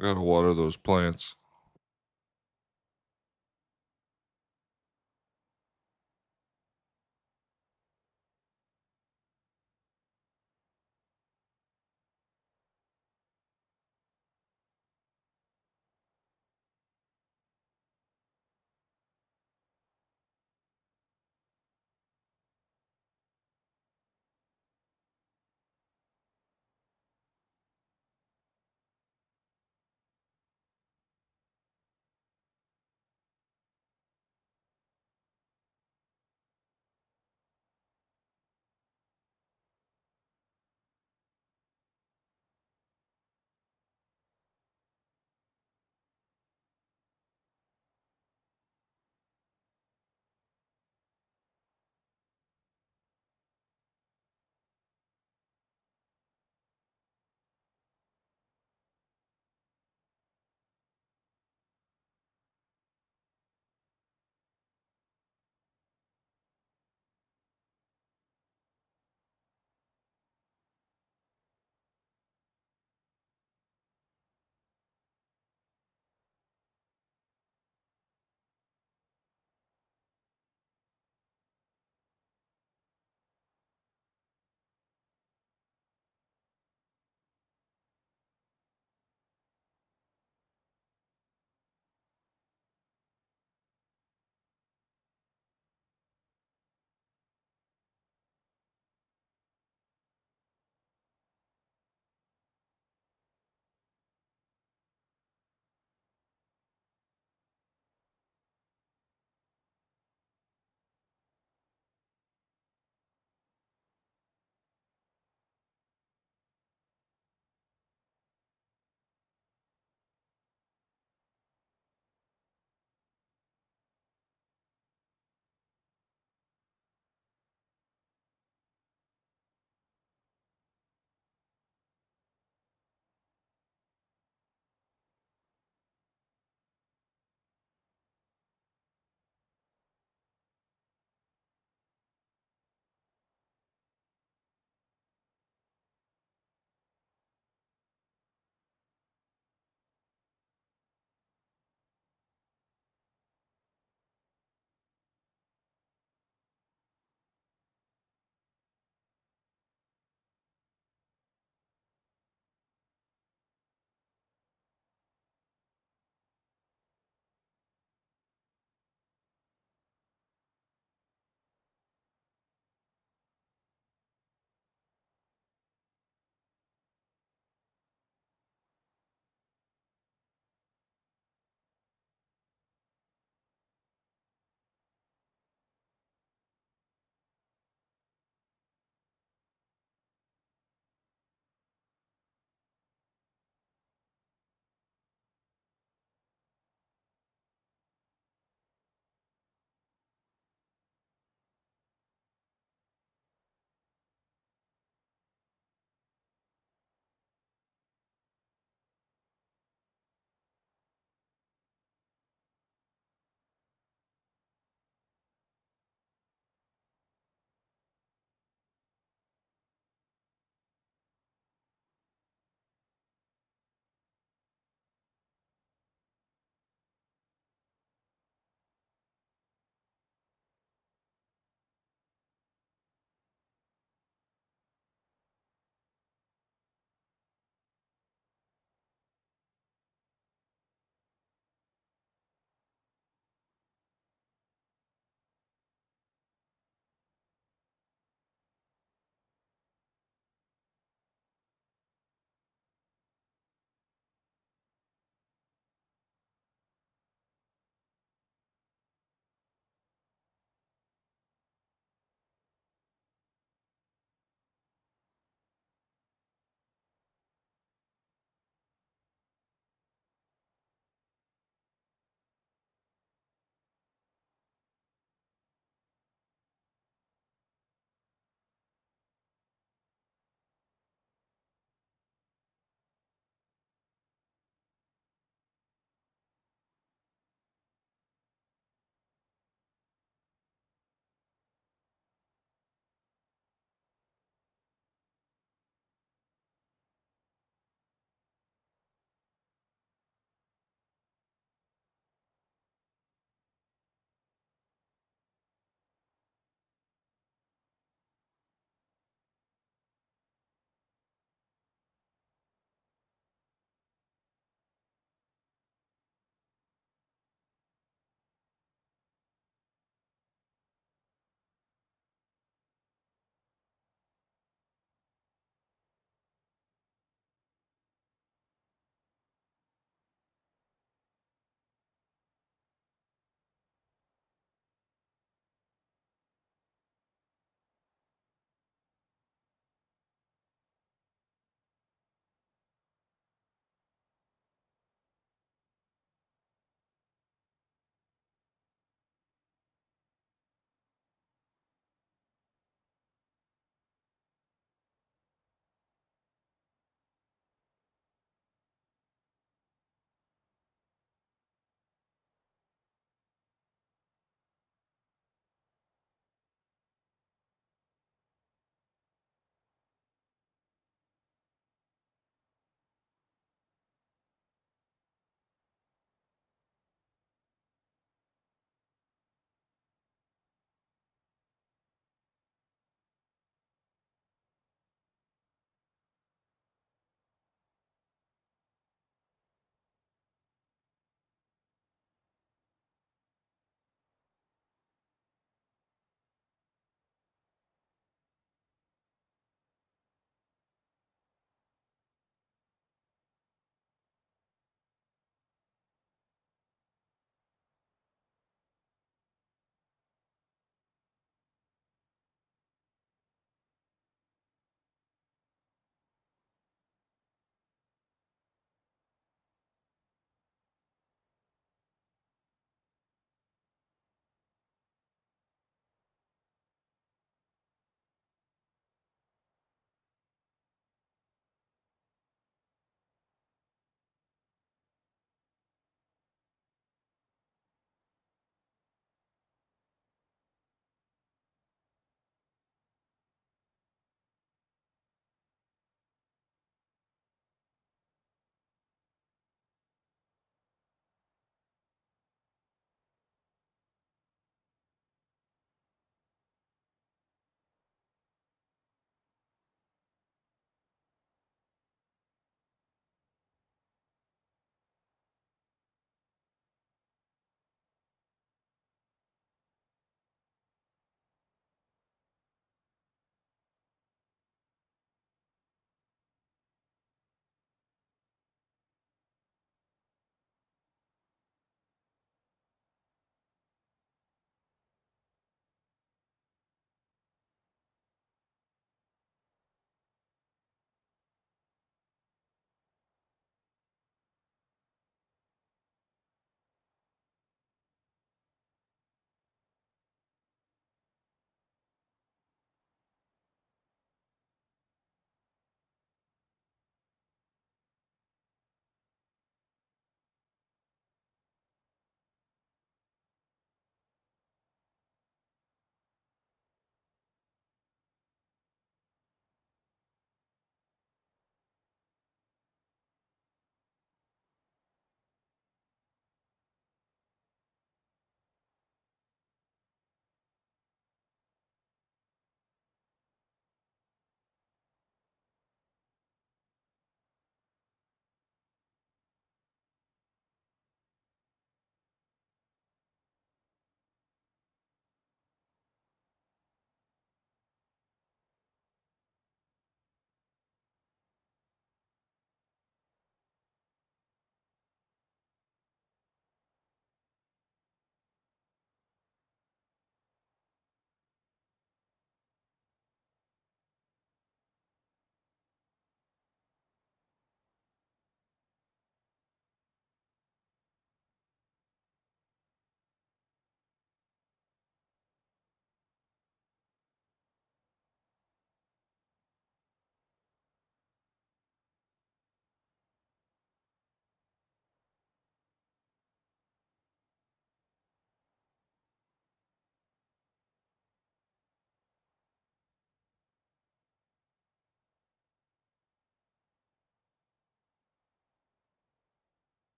Gotta water those plants.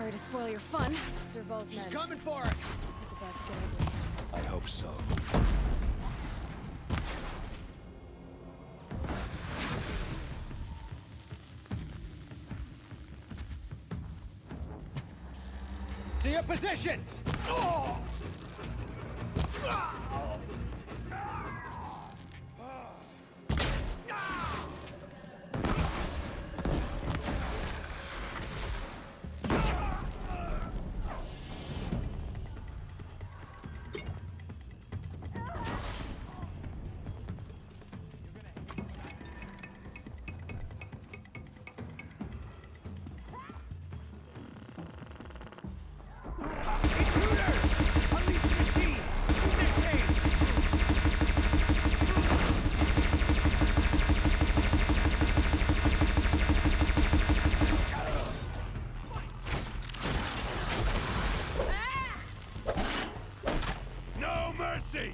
Sorry to spoil your fun, Derval's men. She's coming for us! It's about to get ugly. I hope so. To your positions! Oh! No mercy!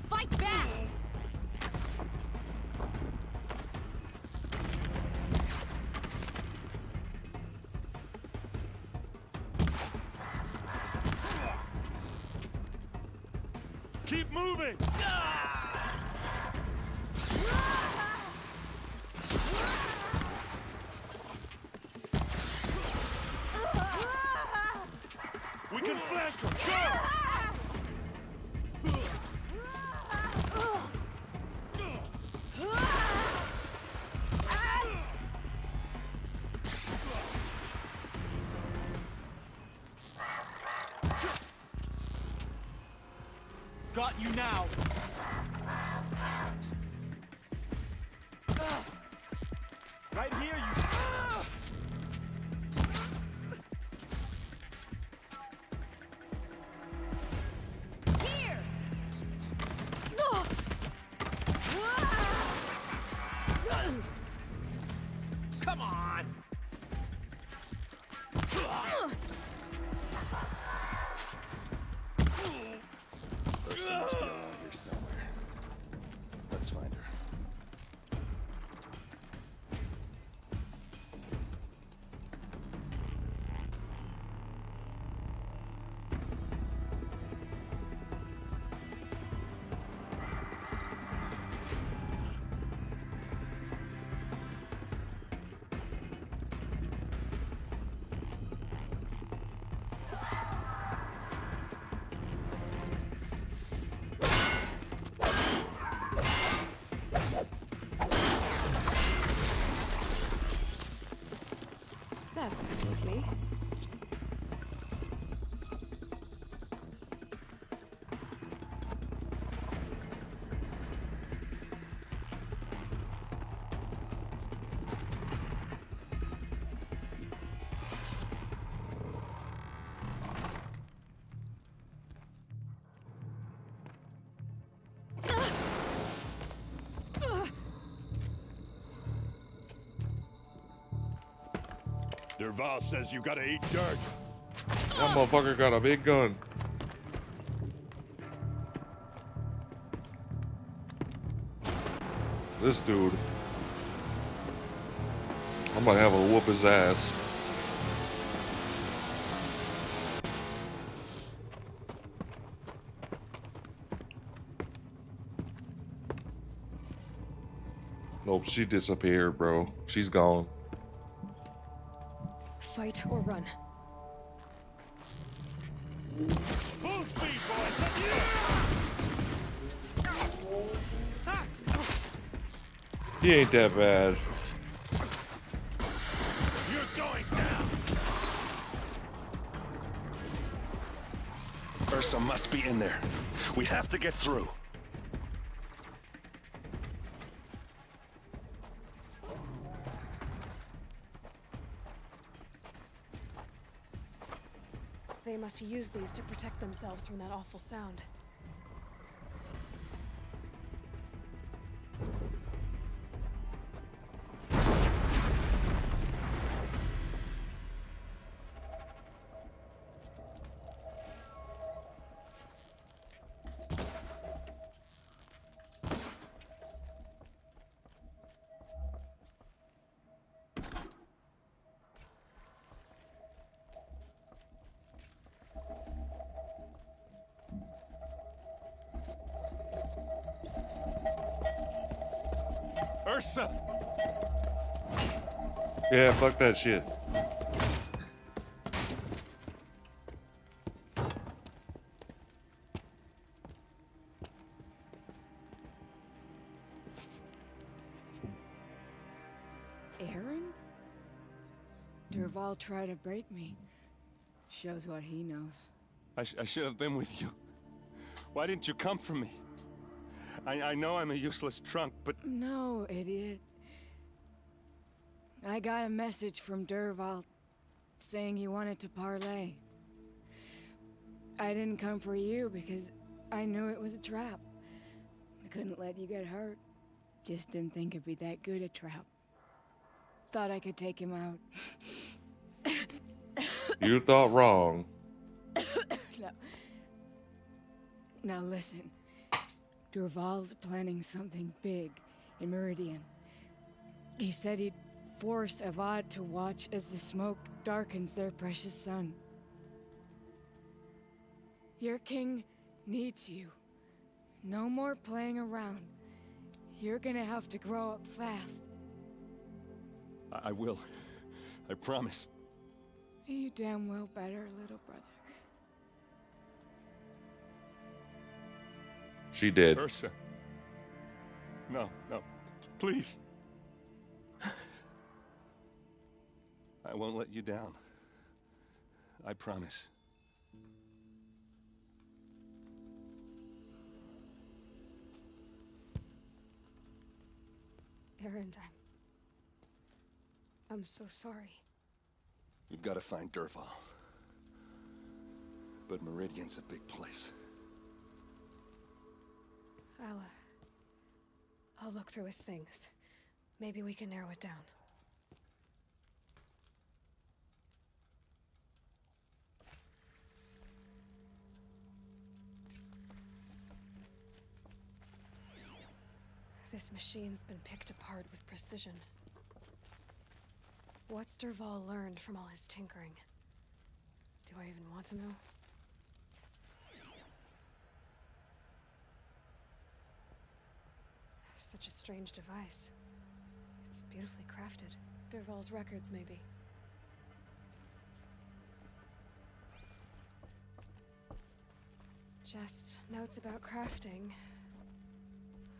Fight back! Keep moving! We can flank them! Go! Got you now! Right here, you... Here! Come on! Person must be around here somewhere. Let's find her. That's good with me. Derval says you gotta eat dirt. That motherfucker got a big gun. This dude. I'm gonna have to whoop his ass. Nope, she disappeared, bro. She's gone. Fight or run. Full speed, boys! He ain't that bad. You're going down! Ursa must be in there. We have to get through. They must use these to protect themselves from that awful sound. Ursa! Yeah, fuck that shit. Aaron? Dervahl tried to break me. Shows what he knows. I should have been with you. Why didn't you come for me? I know I'm a useless trunk, but... No, idiot. I got a message from Dervahl saying he wanted to parlay. I didn't come for you because I knew it was a trap. I couldn't let you get hurt. Just didn't think it'd be that good a trap. Thought I could take him out. You thought wrong. No. Now listen. Dervahl's planning something big in Meridian. He said he'd force Avad to watch as the smoke darkens their precious sun. Your king needs you. No more playing around. You're gonna have to grow up fast. I will. I promise. You damn well better, little brother. She did. Ursa. No, no. Please. I won't let you down. I promise. Aaron, I'm so sorry. You've got to find Dervahl. But Meridian's a big place. I'll look through his things. Maybe we can narrow it down. This machine's been picked apart with precision. What's Dervahl learned from all his tinkering? Do I even want to know? Such a strange device. It's beautifully crafted. Dervahl's records, maybe. Just notes about crafting.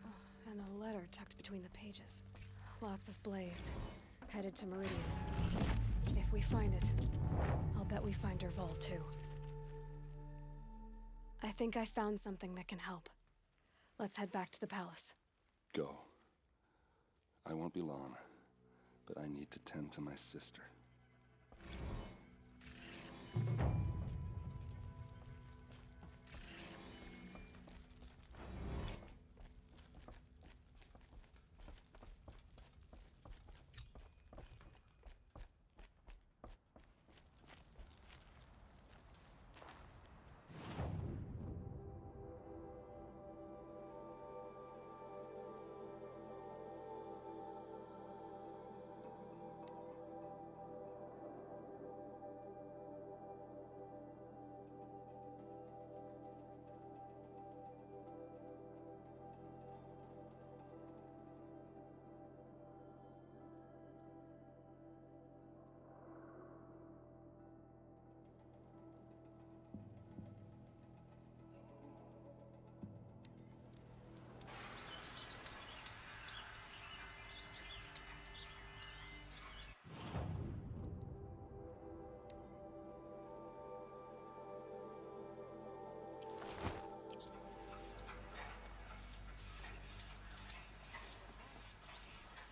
Oh, and a letter tucked between the pages. Lots of blaze. Headed to Meridian. If we find it, I'll bet we find Dervahl too. I think I found something that can help. Let's head back to the palace. Go. I won't be long, but I need to tend to my sister.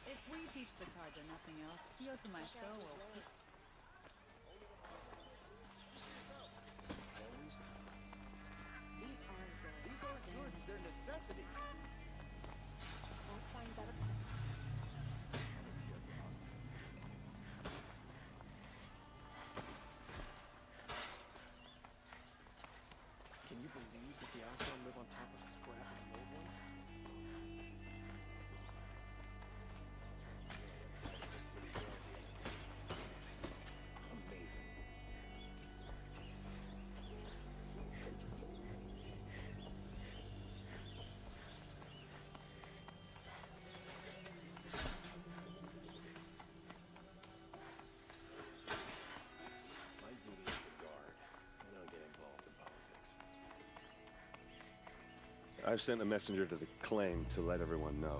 If we teach the cards or nothing else, Yo to my soul will teach. These aren't goods, they're necessities. Won't find better. Can you believe that the Aslan live on top of scrap and old ones? Amazing. I've sent a messenger to the claim to let everyone know.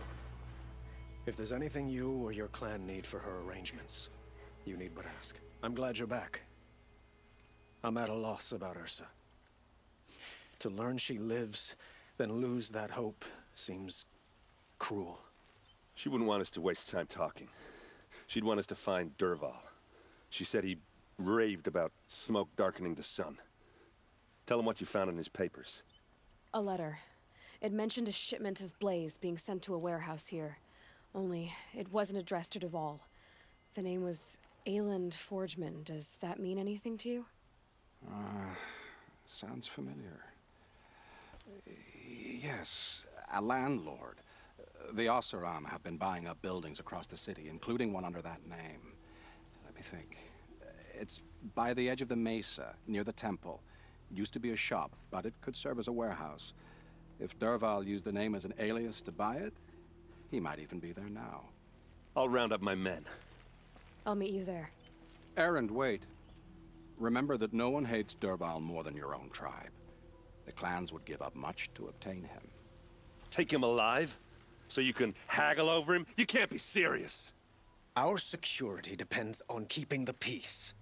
If there's anything you or your clan need for her arrangements, you need but ask. I'm glad you're back. I'm at a loss about Ursa. To learn she lives, then lose that hope, seems cruel. She wouldn't want us to waste time talking. She'd want us to find Dervahl. She said he raved about smoke darkening the sun. Tell him what you found in his papers. A letter. It mentioned a shipment of blaze being sent to a warehouse here. Only, it wasn't addressed to Dervahl. The name was Ayland Forgeman. Does that mean anything to you? Sounds familiar. Yes, a landlord. The Oseram have been buying up buildings across the city, including one under that name. Let me think. It's by the edge of the mesa, near the temple. It used to be a shop, but it could serve as a warehouse. If Dervahl used the name as an alias to buy it, he might even be there now. I'll round up my men. I'll meet you there. Erend, wait. Remember that no one hates Dervahl more than your own tribe. The clans would give up much to obtain him. Take him alive? So you can haggle over him? You can't be serious. Our security depends on keeping the peace.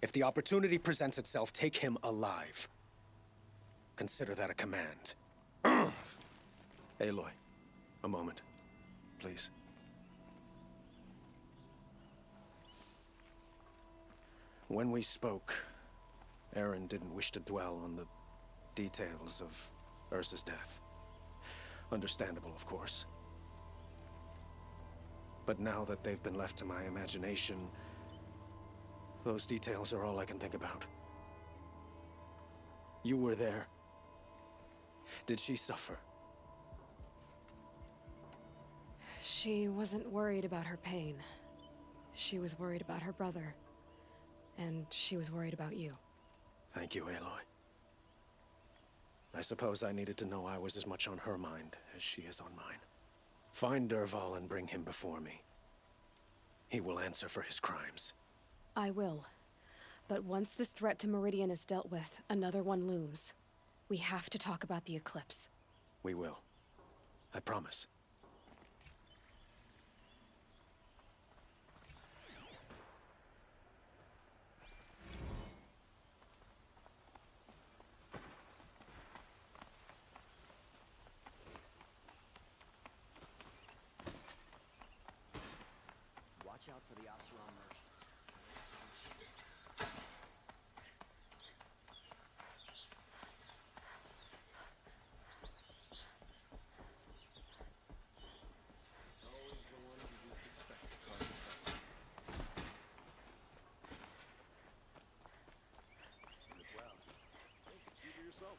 If the opportunity presents itself, take him alive. Consider that a command. Aloy, a moment, please. When we spoke, Erend didn't wish to dwell on the details of Ursa's death. Understandable, of course. But now that they've been left to my imagination, those details are all I can think about. You were there. Did she suffer? She wasn't worried about her pain. She was worried about her brother. And she was worried about you. Thank you, Aloy. I suppose I needed to know I was as much on her mind as she is on mine. Find Dervahl and bring him before me. He will answer for his crimes. I will. But once this threat to Meridian is dealt with, another one looms. We have to talk about the eclipse. We will. I promise. Watch out for the Oseram merchants. It's always the ones you least expect to cause the trouble. Well, see for yourself.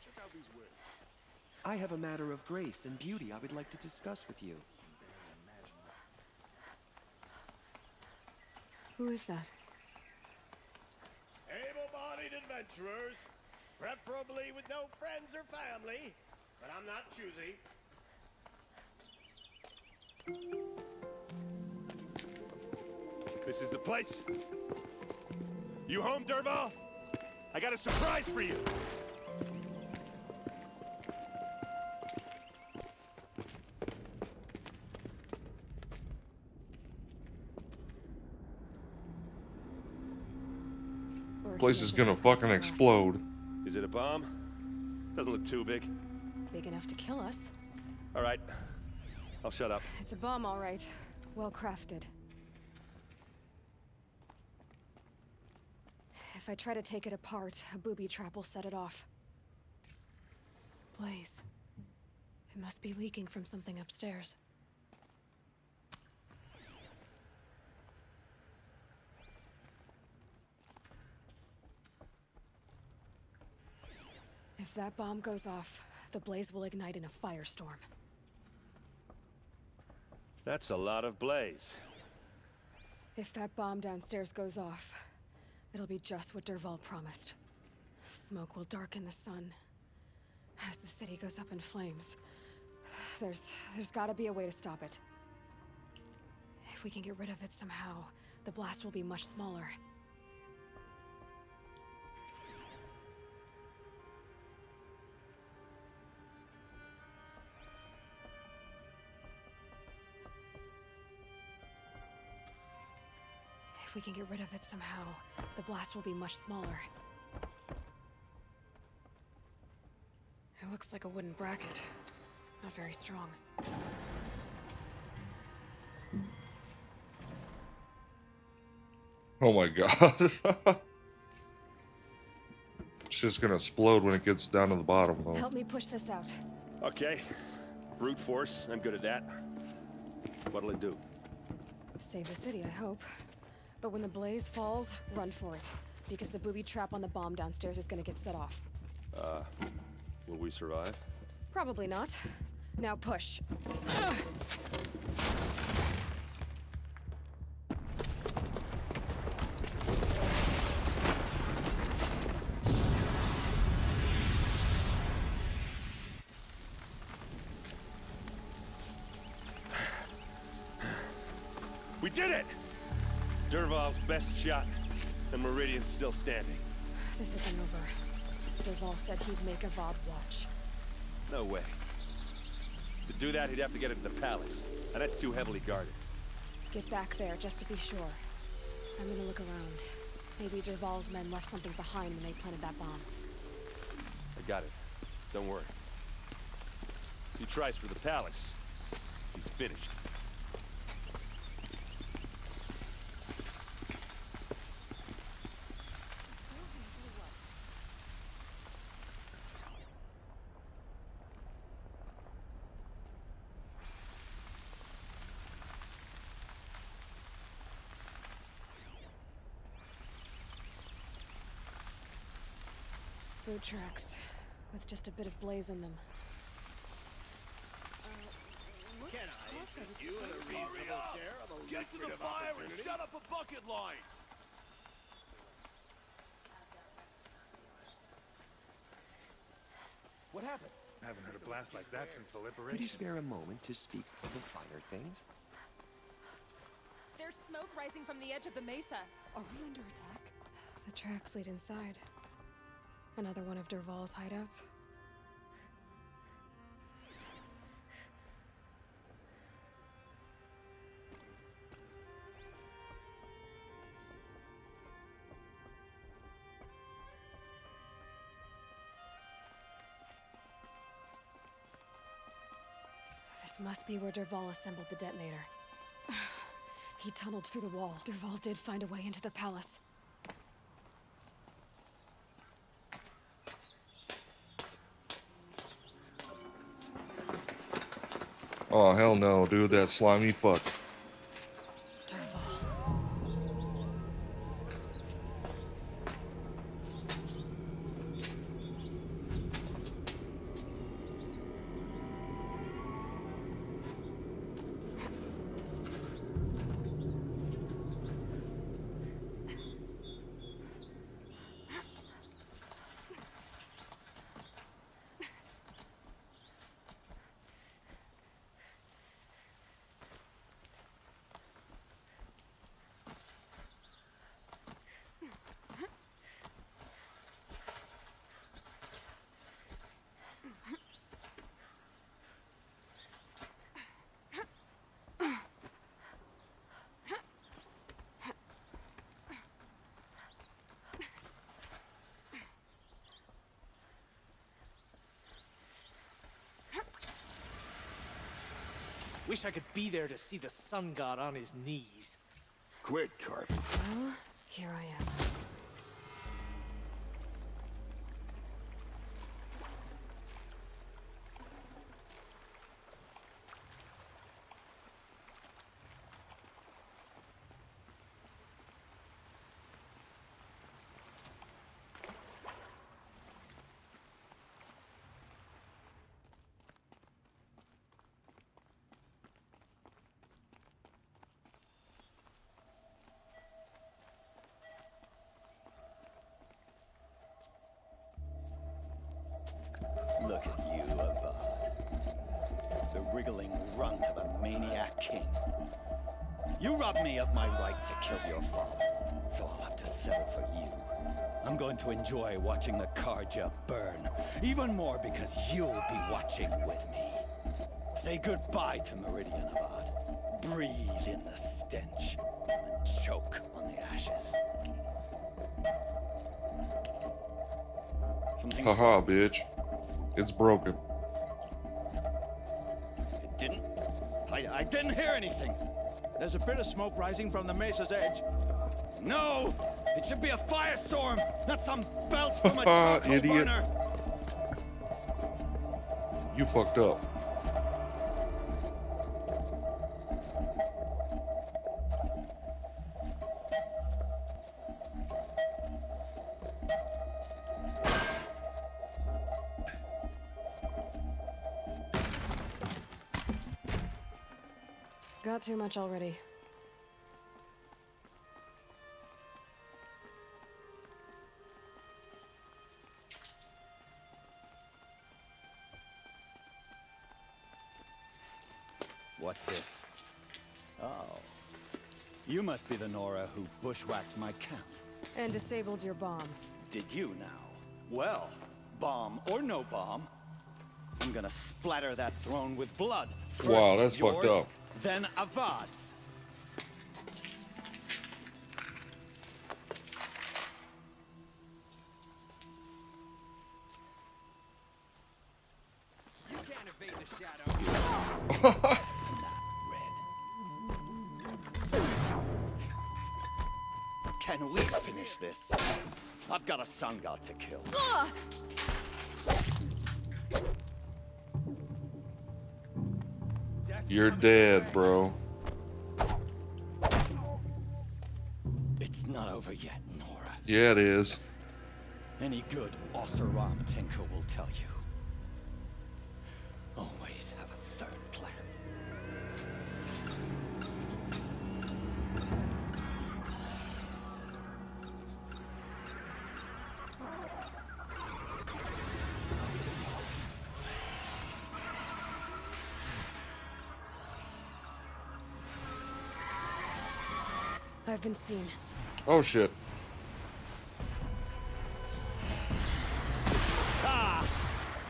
Check out these wigs. I have a matter of grace and beauty I would like to discuss with you. Who is that? Able-bodied adventurers, preferably with no friends or family, but I'm not choosy. This is the place. You home, Dervahl? I got a surprise for you. Place is gonna fucking explode. Is it a bomb? Doesn't look too big. Big enough to kill us. All right. I'll shut up. It's a bomb, all right. Well crafted. If I try to take it apart, a booby trap will set it off. Blaze. It must be leaking from something upstairs. If that bomb goes off, the blaze will ignite in a firestorm. That's a lot of blaze. If that bomb downstairs goes off, it'll be just what Dervahl promised. Smoke will darken the sun. As the city goes up in flames, there's gotta be a way to stop it. If we can get rid of it somehow, the blast will be much smaller. we can get rid of it somehow, the blast will be much smaller. It looks like a wooden bracket. Not very strong. Oh my god. It's just gonna explode when it gets down to the bottom, though. Help me push this out. Okay. Brute force, I'm good at that. What'll it do? Save the city, I hope. But when the blaze falls, run for it. Because the booby trap on the bomb downstairs is gonna get set off. Will we survive? Probably not. Now push. We did it! Dervahl's best shot, and Meridian's still standing. This isn't over. Dervahl said he'd make a VOD watch. No way. To do that, he'd have to get into the palace, and that's too heavily guarded. Get back there, just to be sure. I'm gonna look around. Maybe Dervahl's men left something behind when they planted that bomb. I got it. Don't worry. If he tries for the palace, he's finished. Boot tracks, with just a bit of blaze in them. Can I interest you in a reasonable share of a Get to the fire and set up a bucket line! What happened? I haven't heard a blast like that since the liberation. Could you spare a moment to speak of the finer things? There's smoke rising from the edge of the mesa. Are we under attack? The tracks lead inside. Another one of Dervahl's hideouts. This must be where Dervahl assembled the detonator. He tunneled through the wall. Dervahl did find a way into the palace. Oh, hell no, dude, that slimy fuck. Wish I could be there to see the sun god on his knees. Quit, Carp. Well, here I am. Look at you, Aloy. The wriggling runt of a maniac king. You robbed me of my right to kill your father, so I'll have to settle for you. I'm going to enjoy watching the Karja burn, even more because you'll be watching with me. Say goodbye to Meridian, Avad. Breathe in the stench, and choke on the Haha, bitch. It's broken. It didn't. I didn't hear anything. There's a bit of smoke rising from the mesa's edge. No! It should be a firestorm, not some belch from a charcoal idiot. burner. You fucked up. Got too much already. What's this? Oh. You must be the Nora who bushwhacked my camp. And disabled your bomb. Did you now? Well, bomb or no bomb, I'm gonna splatter that throne with blood. First Wow, that's yours, fucked up. Then Avad's. You can't evade the shadow. Can we finish this? I've got a sun god to kill. You're dead, bro. It's not over yet, Nora. Yeah, it is. Any good Oseram tinker will tell you. Always have a third plan. I've been seen. Oh shit. Ah!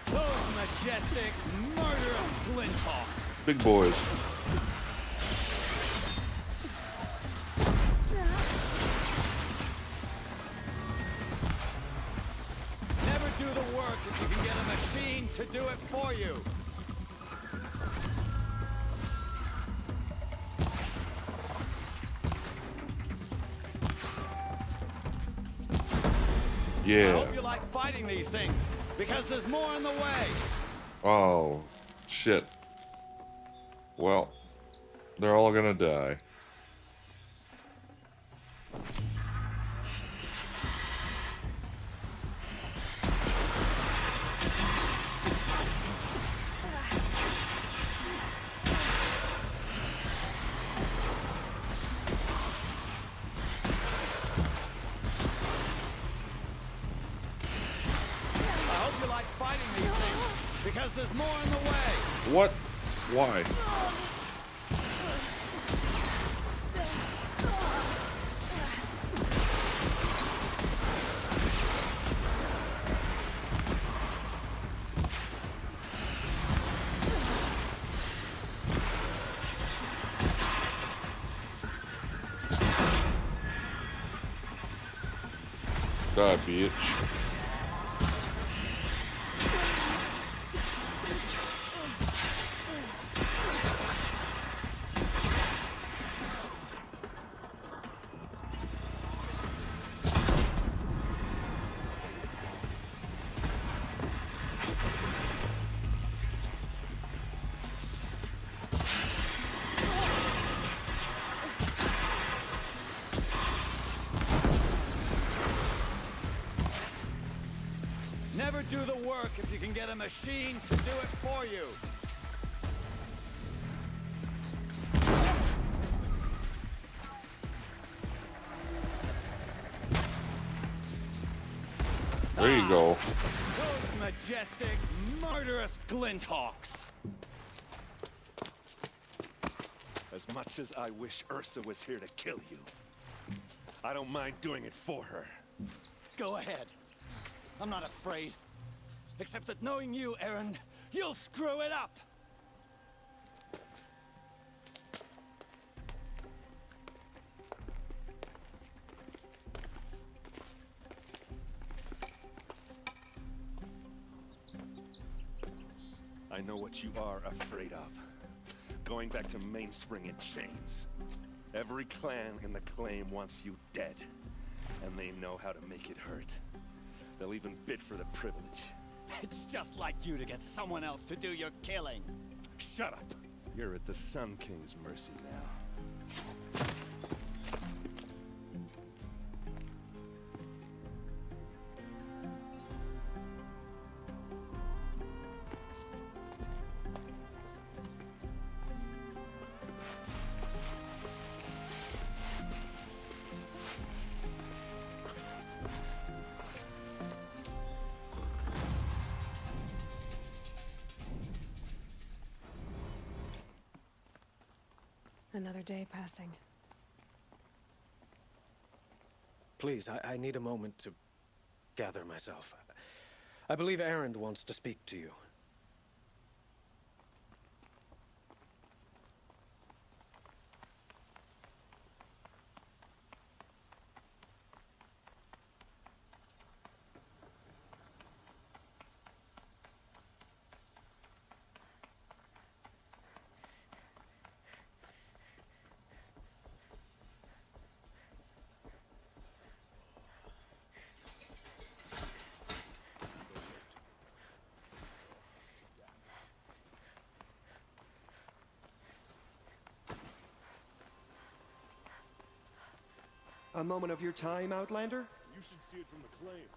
Those majestic, murderous Glinthawks! Big boys. Never do the work if you can get a machine to do it for you. I Yeah. hope you like fighting these things, because there's more in the way. Oh, shit. Well, they're all gonna die. I hope you like fighting these things, because there's more in the way. What? Why? Die, bitch. Never do the work if you can get a machine to do it for you. There you go. Those majestic, murderous Glinthawks. As much as I wish Ursa was here to kill you, I don't mind doing it for her. Go ahead. I'm not afraid. Except that knowing you, Erend, you'll screw it up. I know what you are afraid of. Going back to Mainspring in chains. Every clan in the claim wants you dead. And they know how to make it hurt. They'll even bid for the privilege. It's just like you to get someone else to do your killing. Shut up! You're at the Sun King's mercy now. Another day passing. Please, I need a moment to gather myself. I believe Erend wants to speak to you. A moment of your time, Outlander? You should see it from the claim.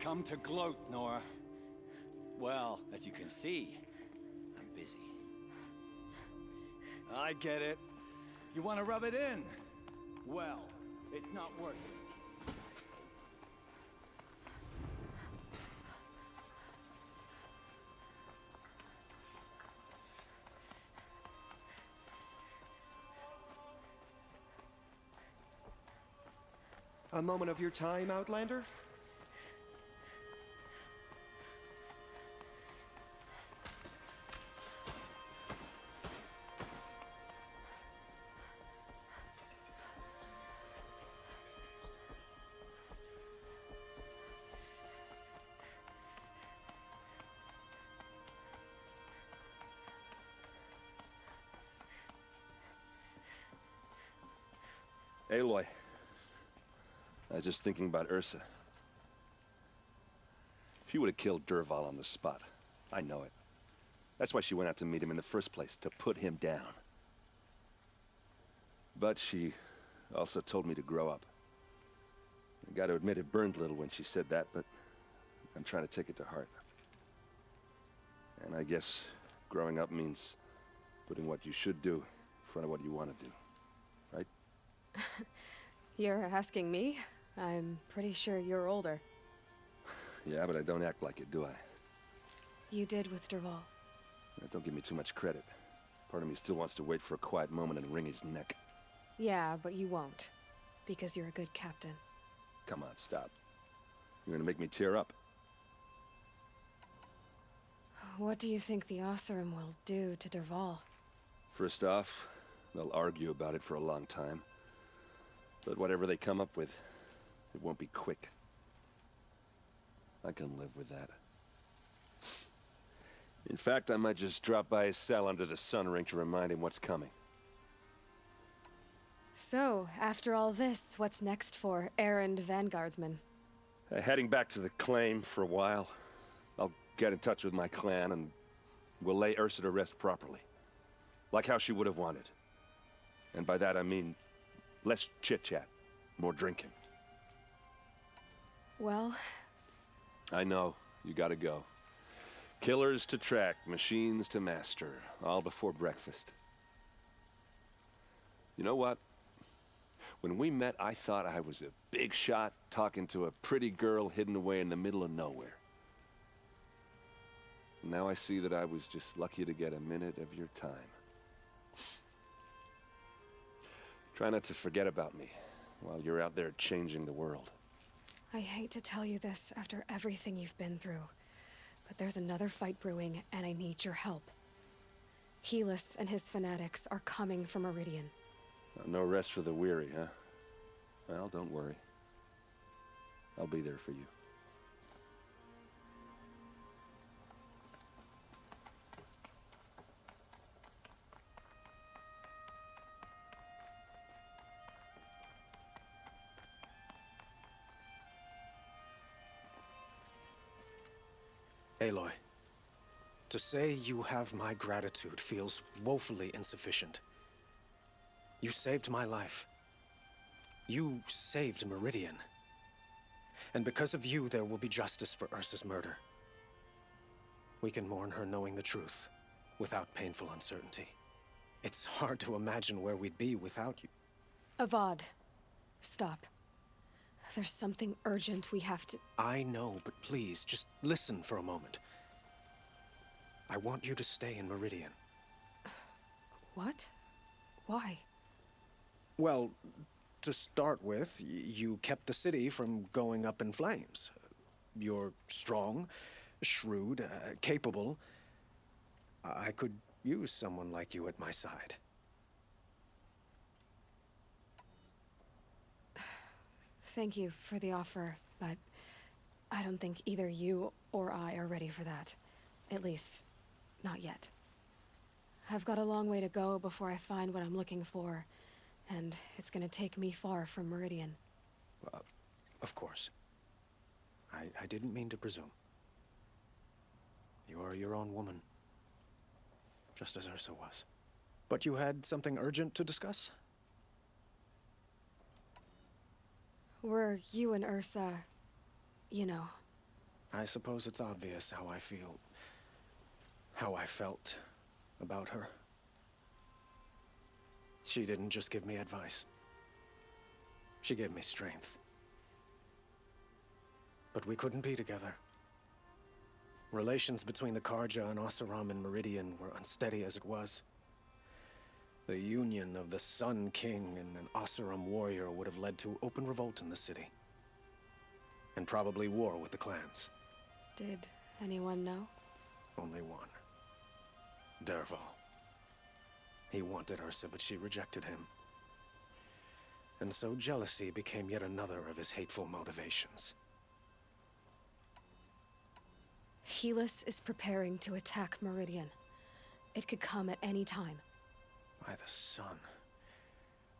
Come to gloat, Nora. Well, as you can see, I'm busy. I get it. You want to rub it in? Well, it's not worth it. A moment of your time, Outlander? Aloy. I was just thinking about Ursa. She would have killed Dervahl on the spot. I know it. That's why she went out to meet him in the first place, to put him down. But she also told me to grow up. I gotta admit it burned a little when she said that, but I'm trying to take it to heart. And I guess growing up means putting what you should do in front of what you want to do. Right? You're asking me? I'm pretty sure you're older. Yeah, but I don't act like it, do I? You did with Dervahl. Don't give me too much credit. Part of me still wants to wait for a quiet moment and wring his neck. Yeah, but you won't. Because you're a good captain. Come on, stop. You're gonna make me tear up. What do you think the Oseram will do to Dervahl? First off, they'll argue about it for a long time. But whatever they come up with, it won't be quick. I can live with that. In fact, I might just drop by his cell under the sun ring to remind him what's coming. So, after all this, what's next for Erend Vanguardsman? Heading back to the claim for a while. I'll get in touch with my clan and we'll lay Ursa to rest properly. Like how she would have wanted. And by that I mean less chit-chat, more drinking. Well... I know, you gotta go. Killers to track, machines to master, all before breakfast. You know what? When we met, I thought I was a big shot talking to a pretty girl hidden away in the middle of nowhere. Now I see that I was just lucky to get a minute of your time. Try not to forget about me while you're out there changing the world. I hate to tell you this after everything you've been through, but there's another fight brewing and I need your help. Helis and his fanatics are coming for Meridian. No rest for the weary, huh? Well, don't worry. I'll be there for you. Aloy, to say you have my gratitude feels woefully insufficient. You saved my life. You saved Meridian. And because of you, there will be justice for Ursa's murder. We can mourn her knowing the truth, without painful uncertainty. It's hard to imagine where we'd be without you. Avad, stop. There's something urgent we have to... I know, but please, just listen for a moment. I want you to stay in Meridian. What? Why? Well, to start with, you kept the city from going up in flames. You're strong, shrewd, capable. I could use someone like you at my side. Thank you for the offer, but I don't think either you or I are ready for that. At least, not yet. I've got a long way to go before I find what I'm looking for, and it's gonna take me far from Meridian. Of course. I didn't mean to presume. You are your own woman, just as Ursa was. But you had something urgent to discuss? Were you and Ursa, you know... I suppose it's obvious how I feel, how I felt about her. She didn't just give me advice. She gave me strength. But we couldn't be together. Relations between the Karja and Oseram and Meridian were unsteady as it was. The union of the Sun King and an Oseram warrior would have led to open revolt in the city. And probably war with the clans. Did anyone know? Only one. Dervahl. He wanted Ursa, but she rejected him. And so jealousy became yet another of his hateful motivations. Helis is preparing to attack Meridian. It could come at any time. By the sun.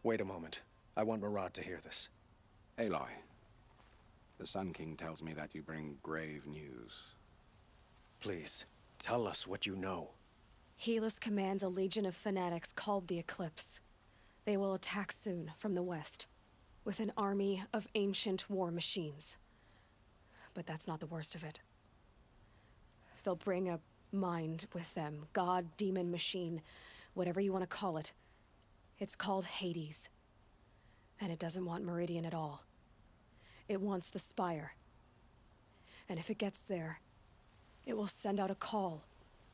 Wait a moment. I want Murad to hear this. Aloy, the Sun King tells me that you bring grave news. Please, tell us what you know. Helis commands a legion of fanatics called the Eclipse. They will attack soon from the west, with an army of ancient war machines. But that's not the worst of it. They'll bring a mind with them, god, demon, machine, whatever you want to call it. It's called Hades. And it doesn't want Meridian at all. It wants the Spire. And if it gets there, it will send out a call,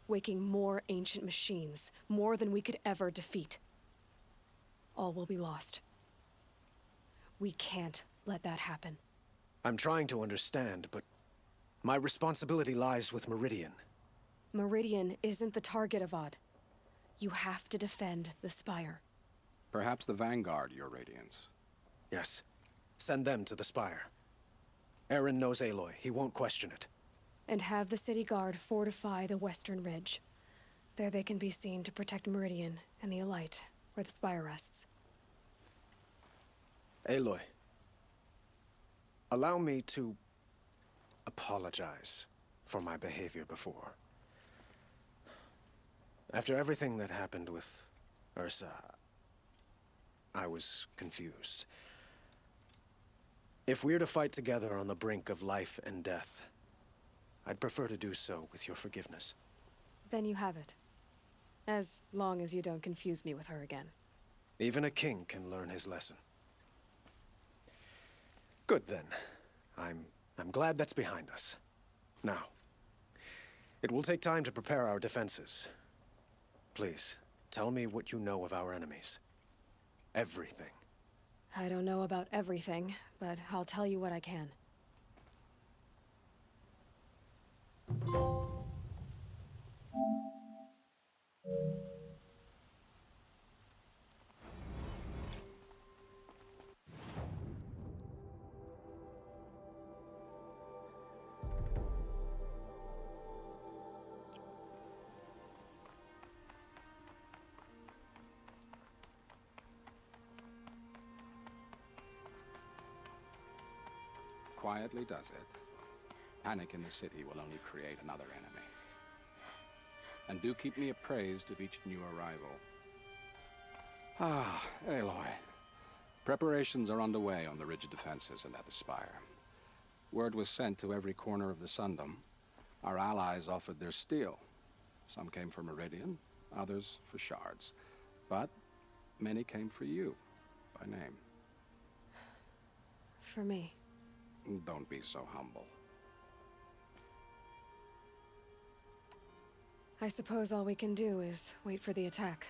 waking more ancient machines, more than we could ever defeat. All will be lost. We can't let that happen. I'm trying to understand, but my responsibility lies with Meridian. Meridian isn't the target, Avad. You have to defend the Spire. Perhaps the Vanguard, Your Radiance. Yes. Send them to the Spire. Eren knows Aloy. He won't question it. And have the city guard fortify the western ridge. There they can be seen to protect Meridian and the Elite, where the Spire rests. Aloy, allow me to apologize for my behavior before. After everything that happened with Ursa, I was confused. If we're to fight together on the brink of life and death, I'd prefer to do so with your forgiveness. Then you have it. As long as you don't confuse me with her again. Even a king can learn his lesson. Good then. I'm glad that's behind us. Now, it will take time to prepare our defenses. Please, tell me what you know of our enemies. Everything. I don't know about everything, but I'll tell you what I can. quietly does it, panic in the city will only create another enemy. And do keep me appraised of each new arrival. Ah, Aloy. Preparations are underway on the rigid defenses and at the spire. Word was sent to every corner of the Sundom. Our allies offered their steel. Some came for Meridian, others for shards. But many came for you, by name. For me. Don't be so humble. I suppose all we can do is wait for the attack.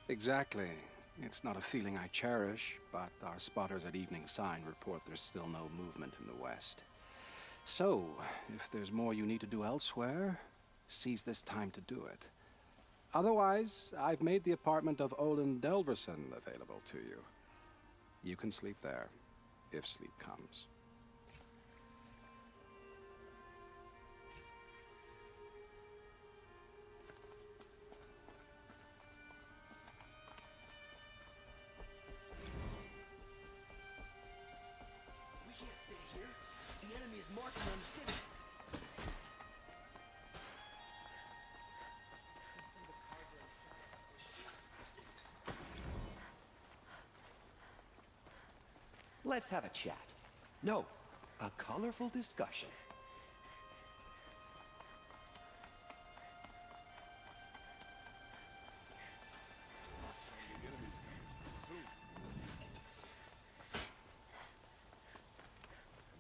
Exactly. It's not a feeling I cherish, but our spotters at Evening Sign report there's still no movement in the west. So, if there's more you need to do elsewhere, seize this time to do it. Otherwise, I've made the apartment of Olin Delverson available to you. You can sleep there, if sleep comes. We can't stay here. The enemy is marching on the city. Let's have a chat. No, a colorful discussion.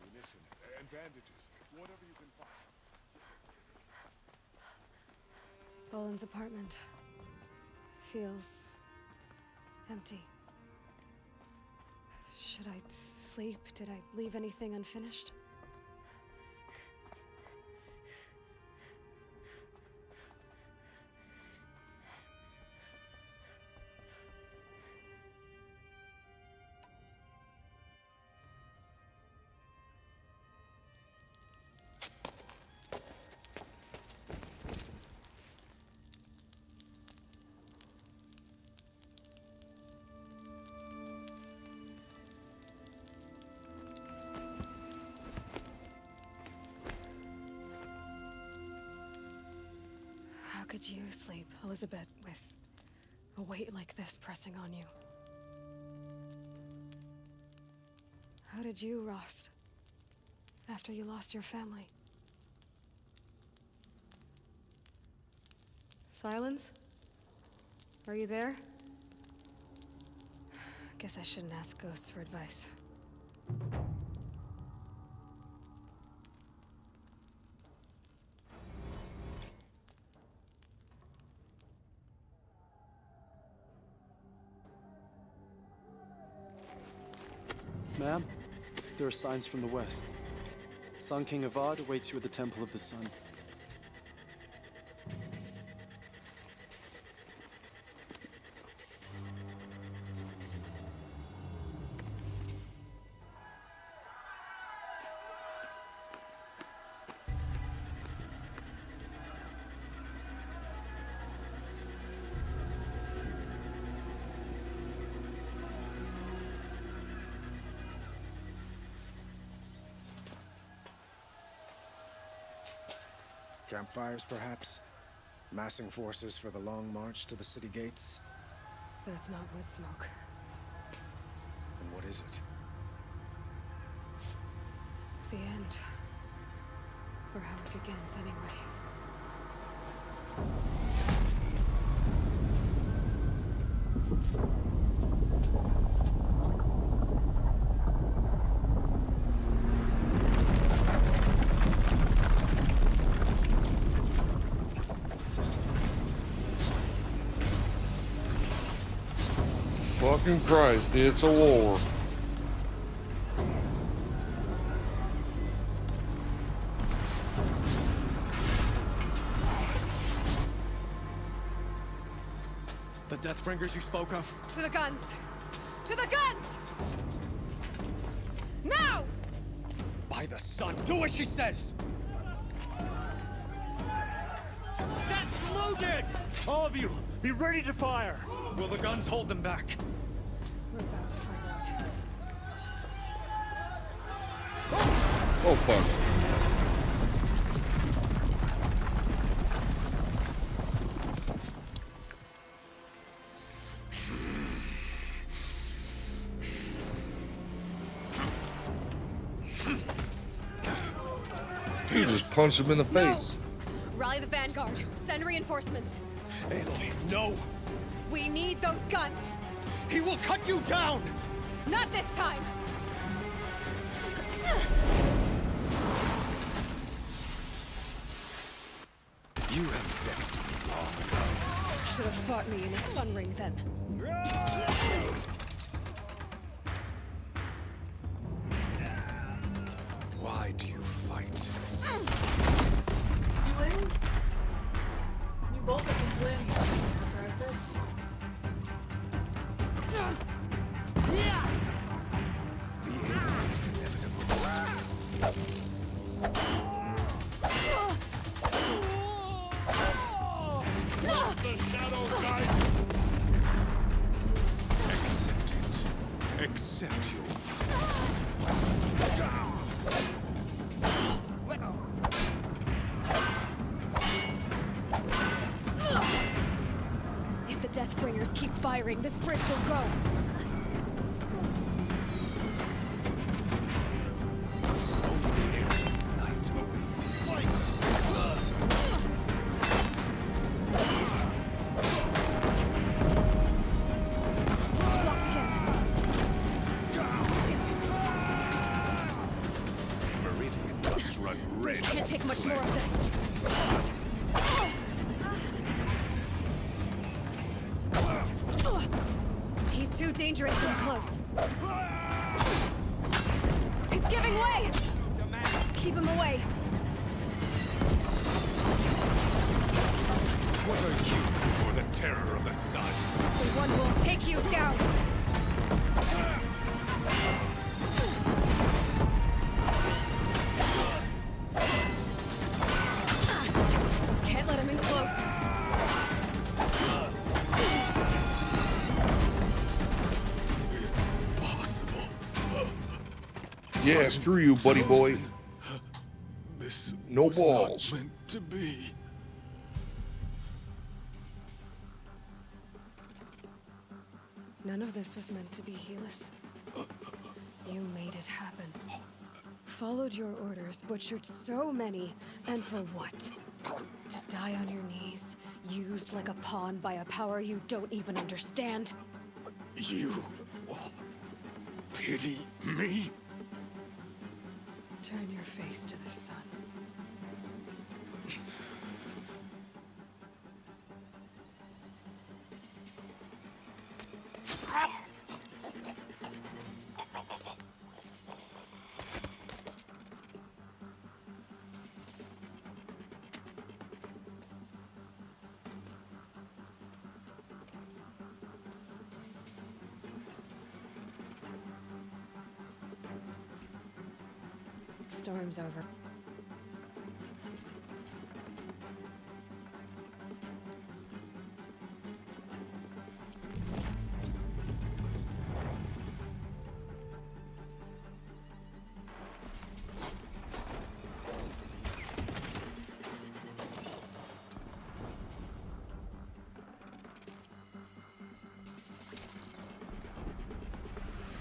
Ammunition and bandages, whatever you can find. Boland's apartment feels empty. Should I sleep? Did I leave anything unfinished? How could you sleep, Elizabeth, with a weight like this pressing on you? How did you rest after you lost your family? Silence? Are you there? Guess I shouldn't ask ghosts for advice. Ma'am, there are signs from the west. Sun King Avad awaits you at the Temple of the Sun. Campfires, perhaps? Massing forces for the long march to the city gates? That's not wood smoke. And what is it? The end. Or how it begins, anyway. Fucking Christ, it's a war. The Deathbringers you spoke of? To the guns! To the guns! Now! By the sun, do as she says! Set loaded! All of you, be ready to fire! Will the guns hold them back? We're about to find out. Oh fuck. He just punched him in the face. Rally the Vanguard. Send reinforcements. Aloy, no! We need those guns. He will cut you down! Not this time! You have vexed me long. Should have fought me in a sun ring then. Why do you fight? You both have been playing The end is inevitable. The shadow guide. Accept you. If the Deathbringers keep firing, this bridge will go. Meridian must run red. Can't take much more of this. He's too dangerous and close. It's giving way! Keep him away. What are you for the terror of the sun? The one who will take you down. Can't let him in close. Yeah, screw you, buddy boy. This No was balls. not meant to be. None of this was meant to be, Helis. You made it happen. Followed your orders, butchered so many, and for what? To die on your knees, used like a pawn by a power you don't even understand? You pity me? Turn your face to the sun. Storm's over.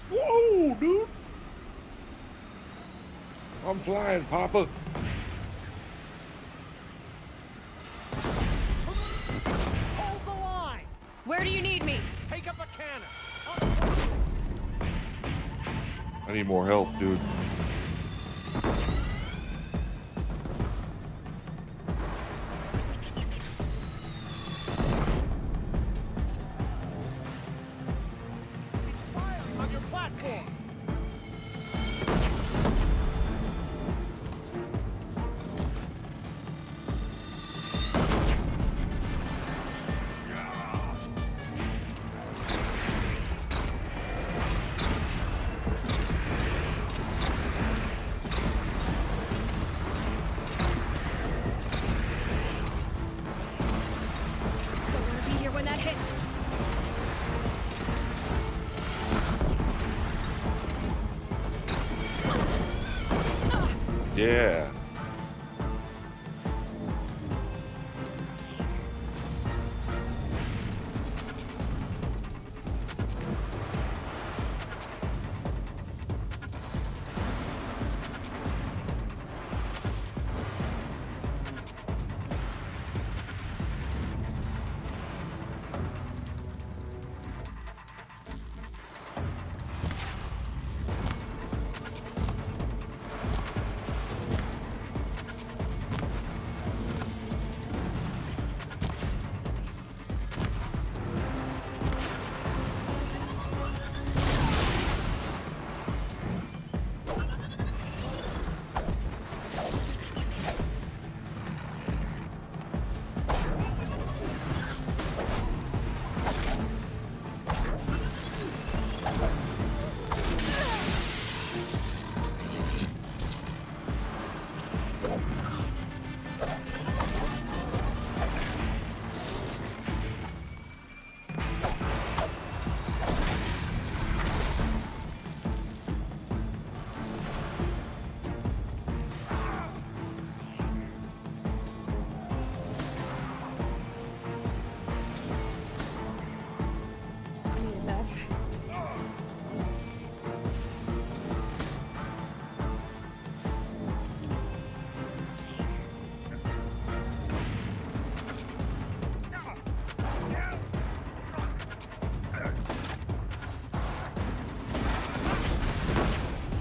Whoa, dude. I'm flying, Papa. Hold the line! Where do you need me? Take up a cannon! I need more health, dude. On your platform! Yeah.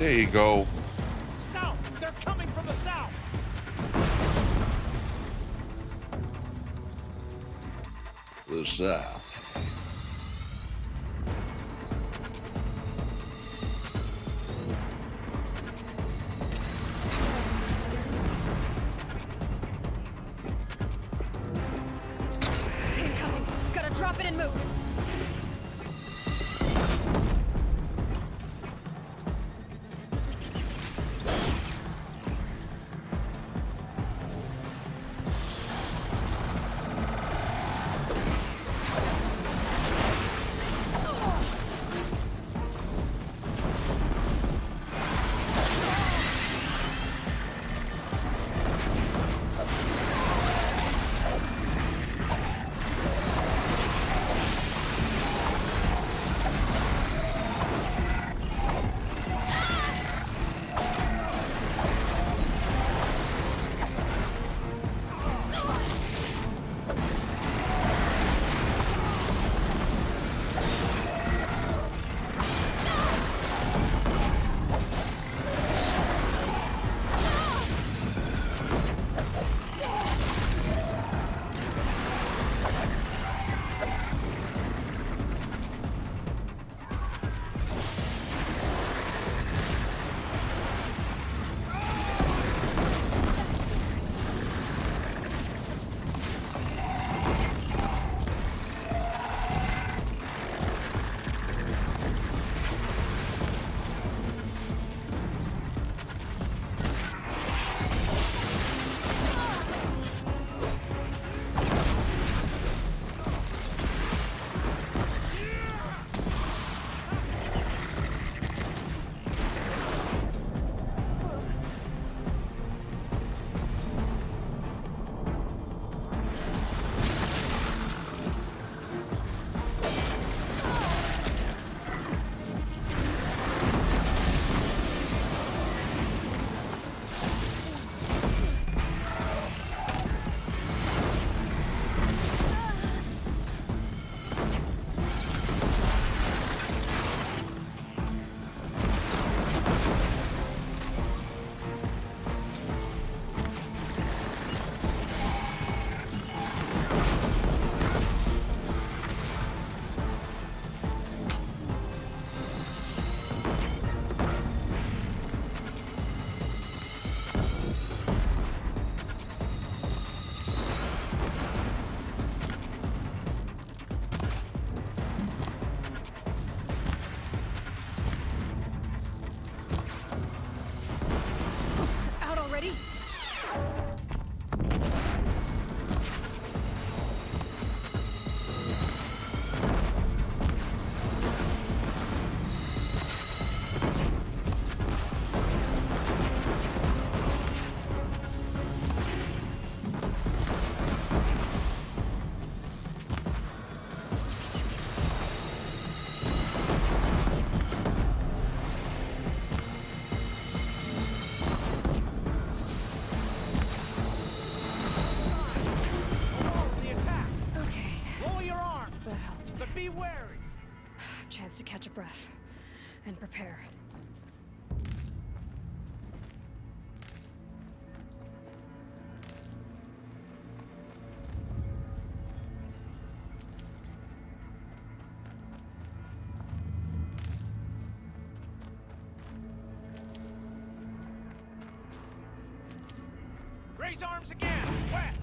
There you go. South! They're coming from the south! The south. Incoming. Gotta drop it and move. breath and prepare. Raise arms again! West!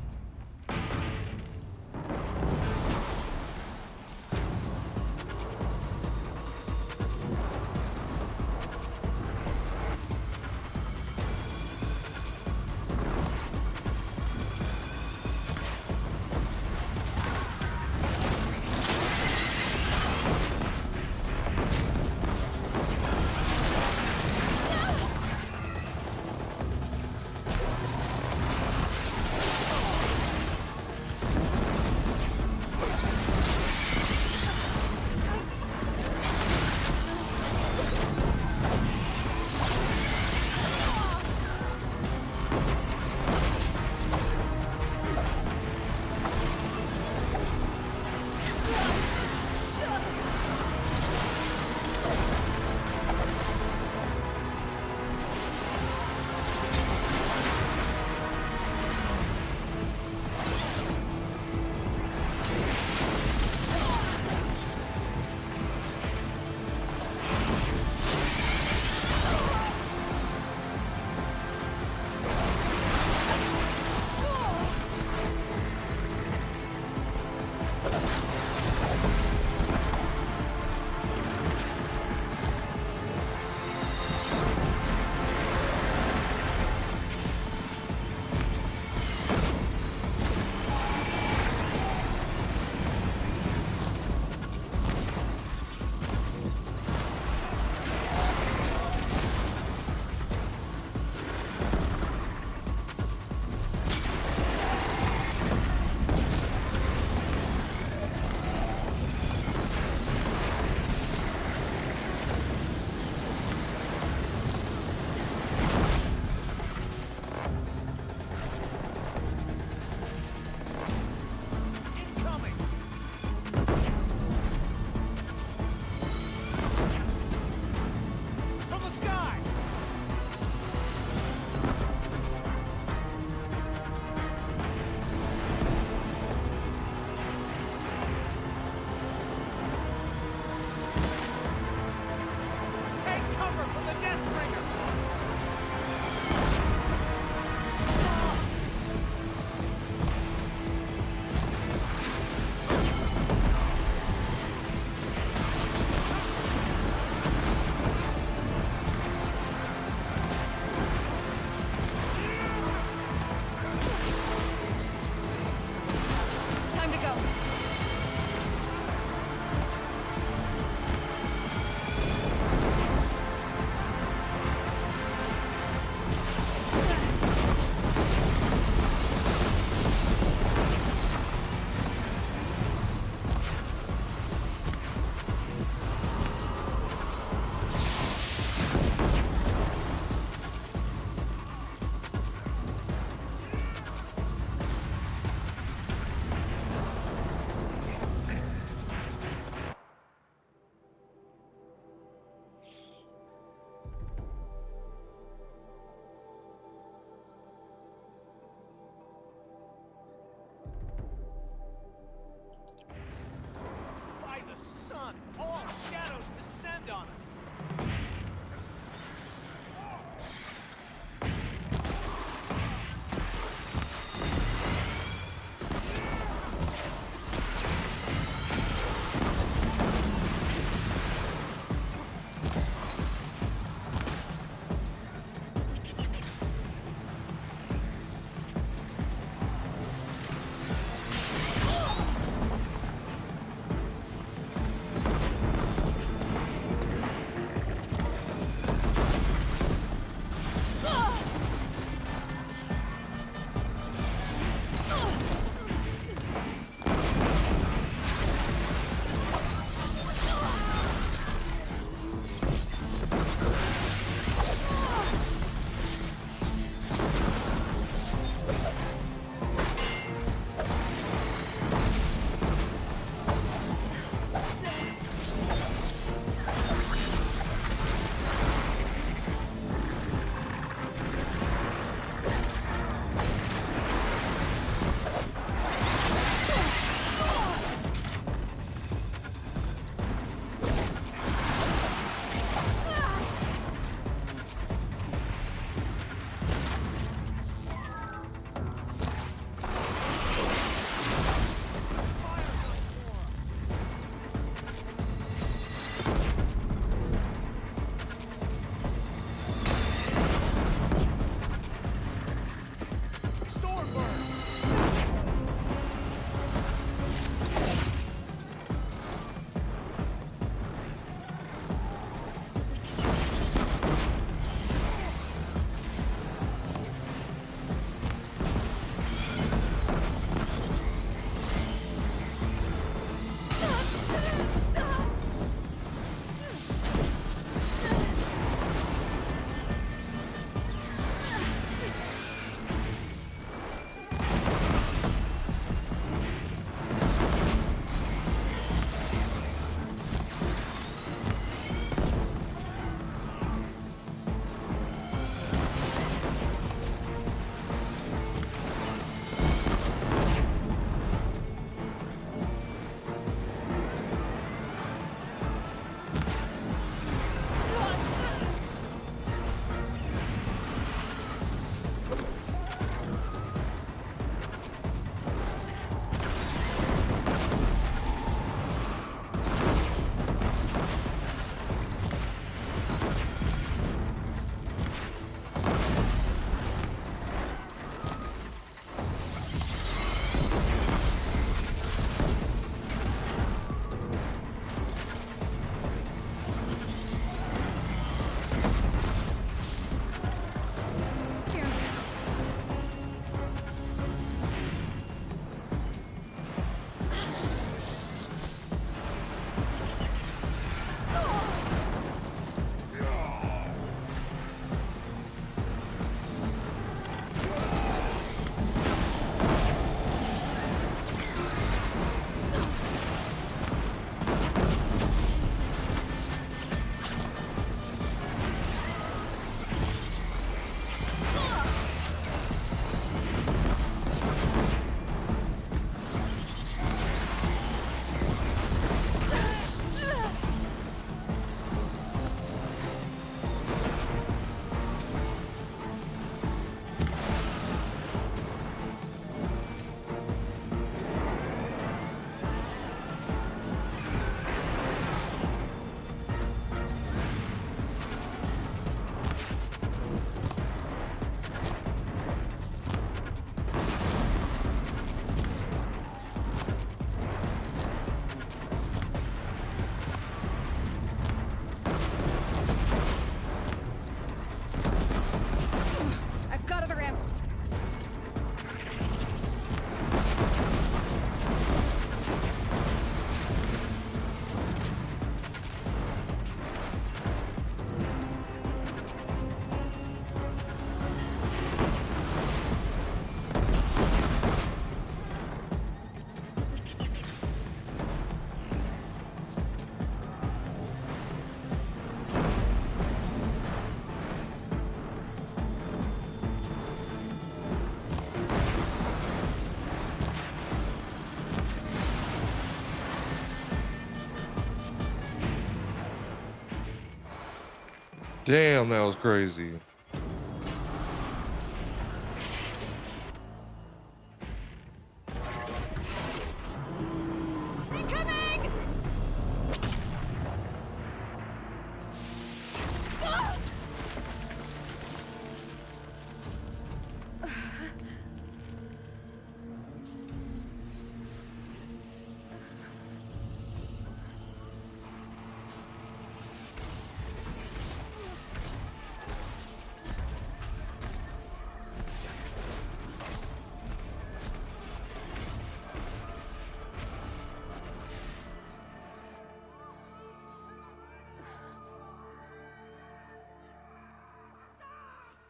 Damn, that was crazy.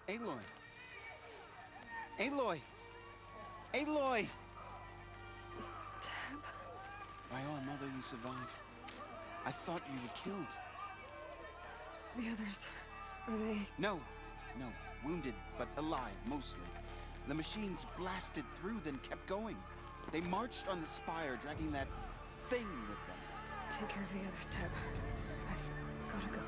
Aloy! Aloy! Aloy! Deb? By our mother, you survived. I thought you were killed. The others, are they? No. Wounded, but alive, mostly. The machines blasted through, then kept going. They marched on the spire, dragging that thing with them. Take care of the others, Deb. I've gotta go.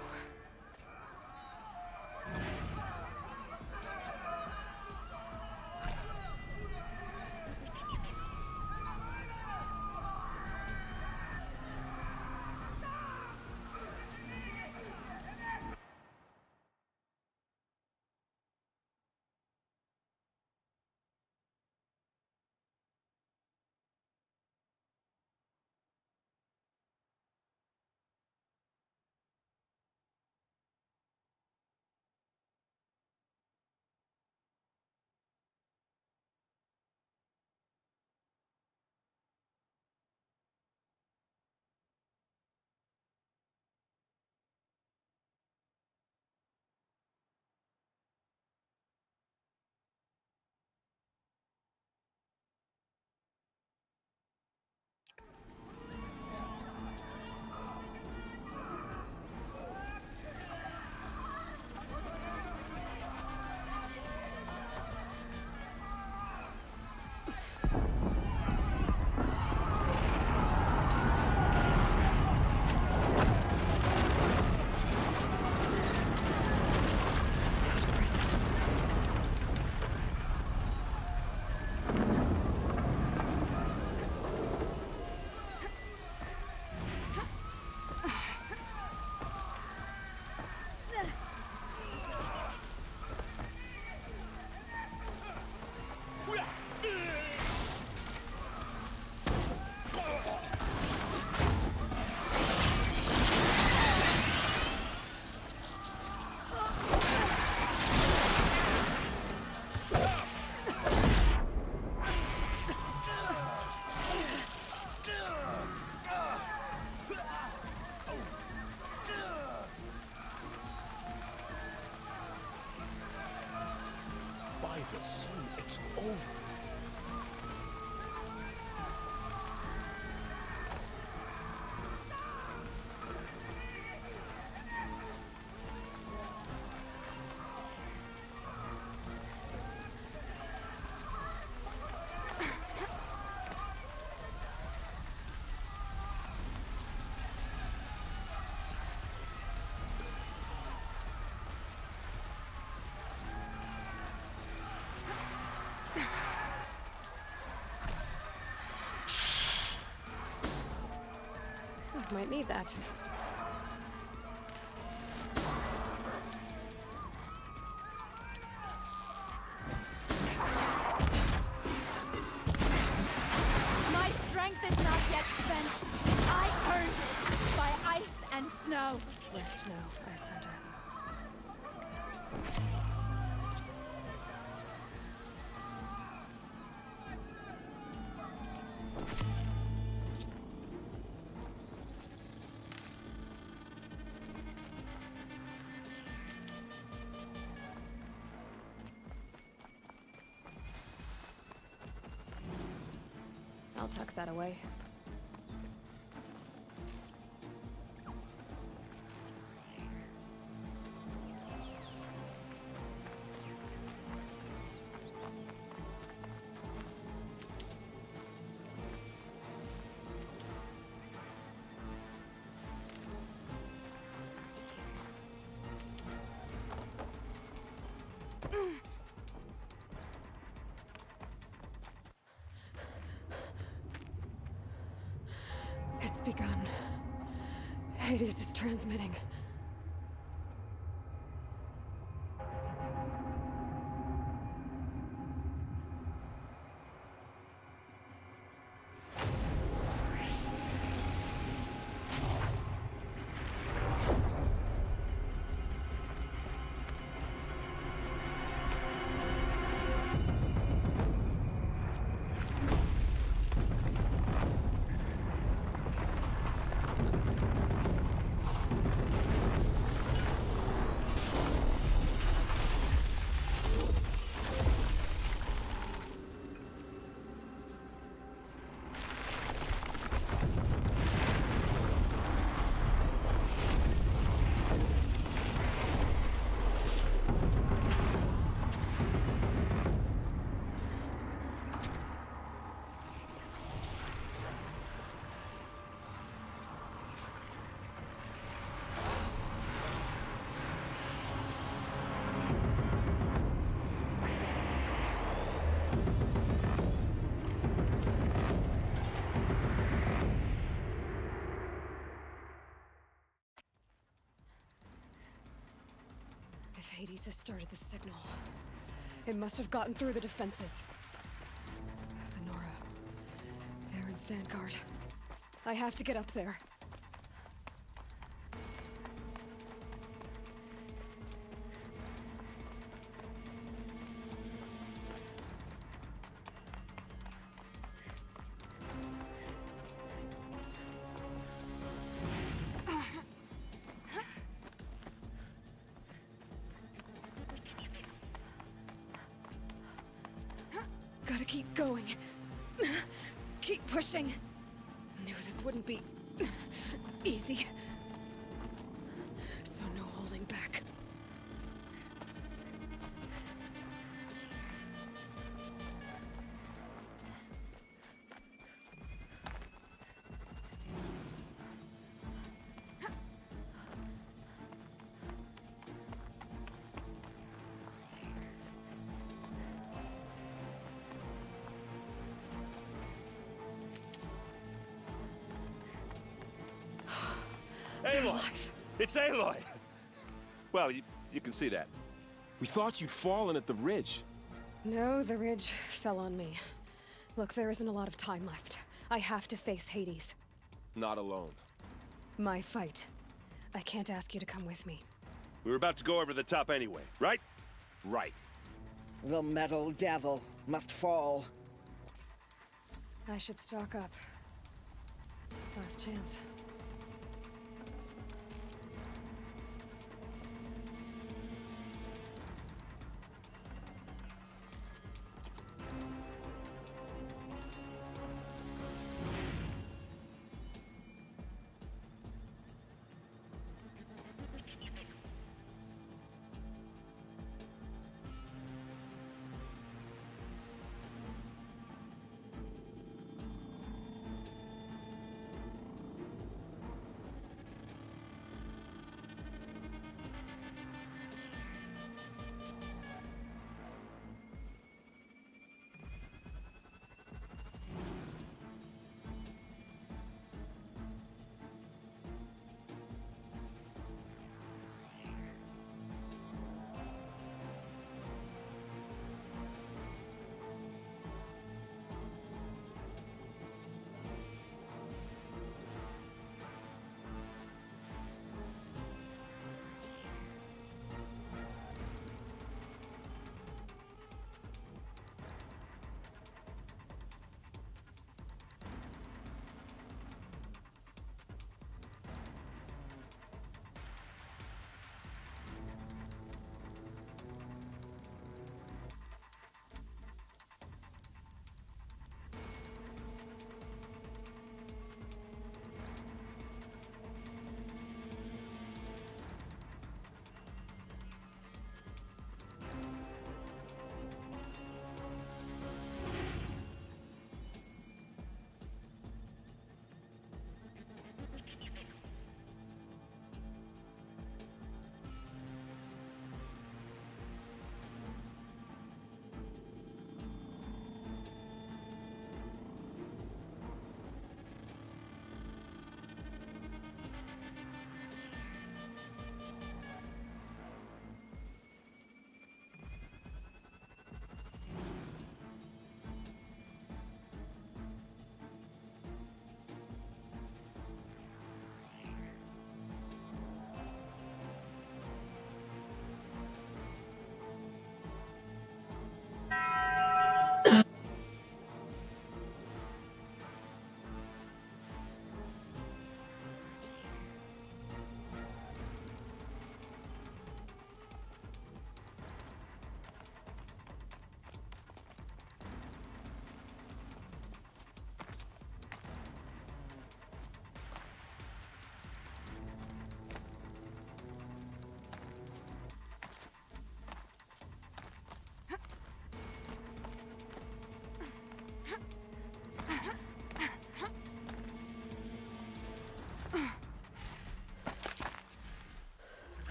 By the sun, it's over. Might need that. My strength is not yet spent. I earned it by ice and snow. Rest now, Ice Hunter. I'll tuck that away. It's begun. Hades is transmitting. If Hades has started the signal, it must have gotten through the defenses. Lenora, Aaron's vanguard. I have to get up there. Gotta keep going. Keep pushing. Knew this wouldn't be easy. So no holding back. Aloy! It's Aloy! Well, you can see that. We thought you'd fallen at the ridge. No, the ridge fell on me. Look, there isn't a lot of time left. I have to face Hades. Not alone. My fight. I can't ask you to come with me. We were about to go over the top anyway, right? Right. The metal devil must fall. I should stock up. Last chance.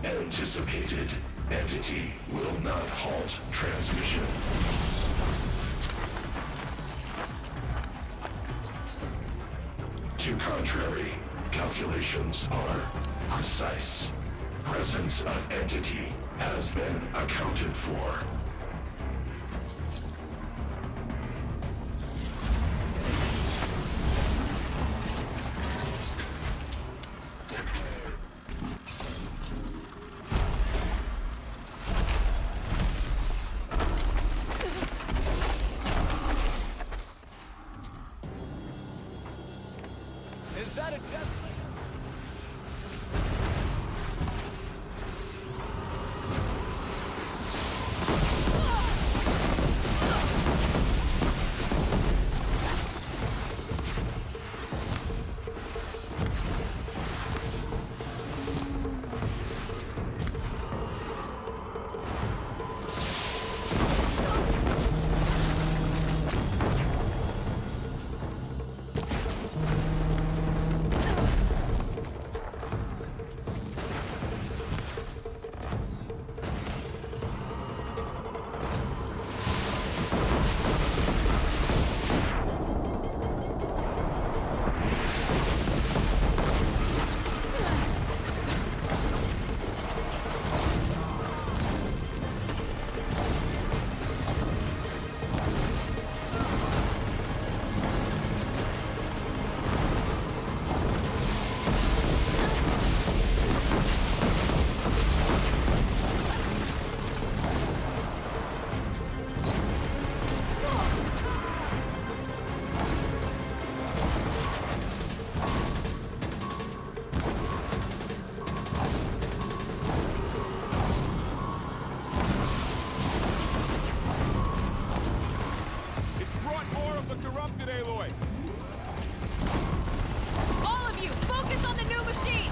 Anticipated. Entity will not halt transmission. To contrary, calculations are precise. Presence of entity has been accounted for. Is that a death? It's brought more of the corrupted Aloy. All of you, focus on the new machine!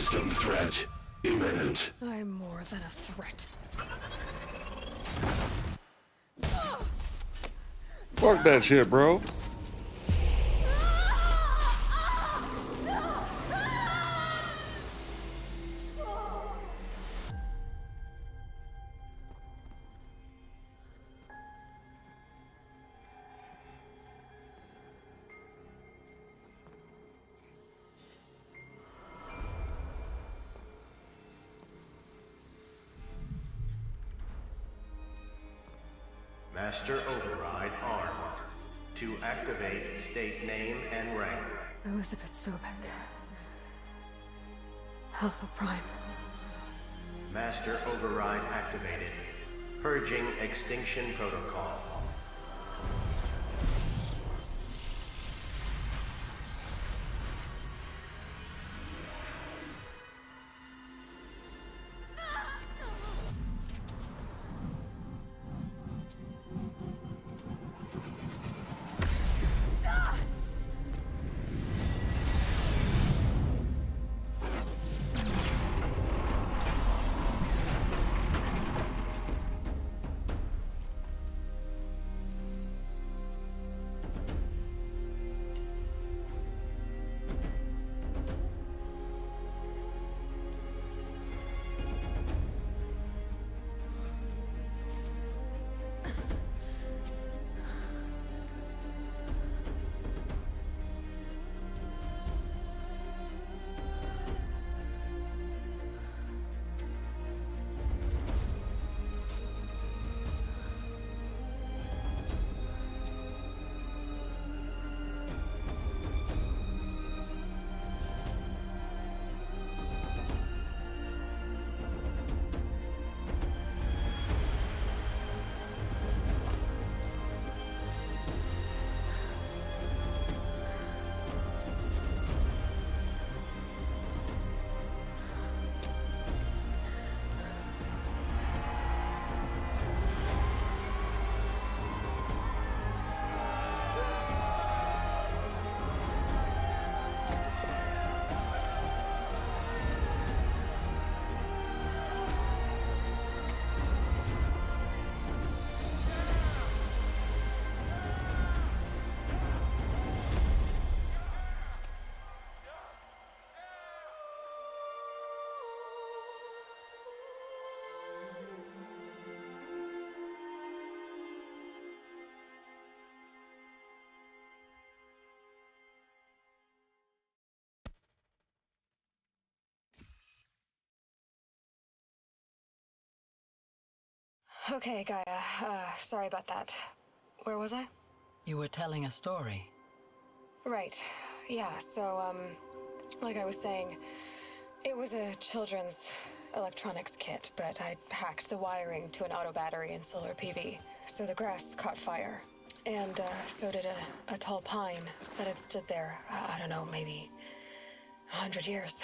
System threat imminent. I'm more than a threat. Fuck that shit, bro. Master Override armed. To activate, state name and rank. Elizabeth Sobek. Alpha Prime. Master Override activated. Purging Extinction Protocol. Okay, Gaia. Sorry about that. Where was I? You were telling a story. Right. Yeah, so, like I was saying, it was a children's electronics kit, but I'd hacked the wiring to an auto battery and solar PV. So the grass caught fire. And, so did a tall pine that had stood there, I don't know, maybe 100 years.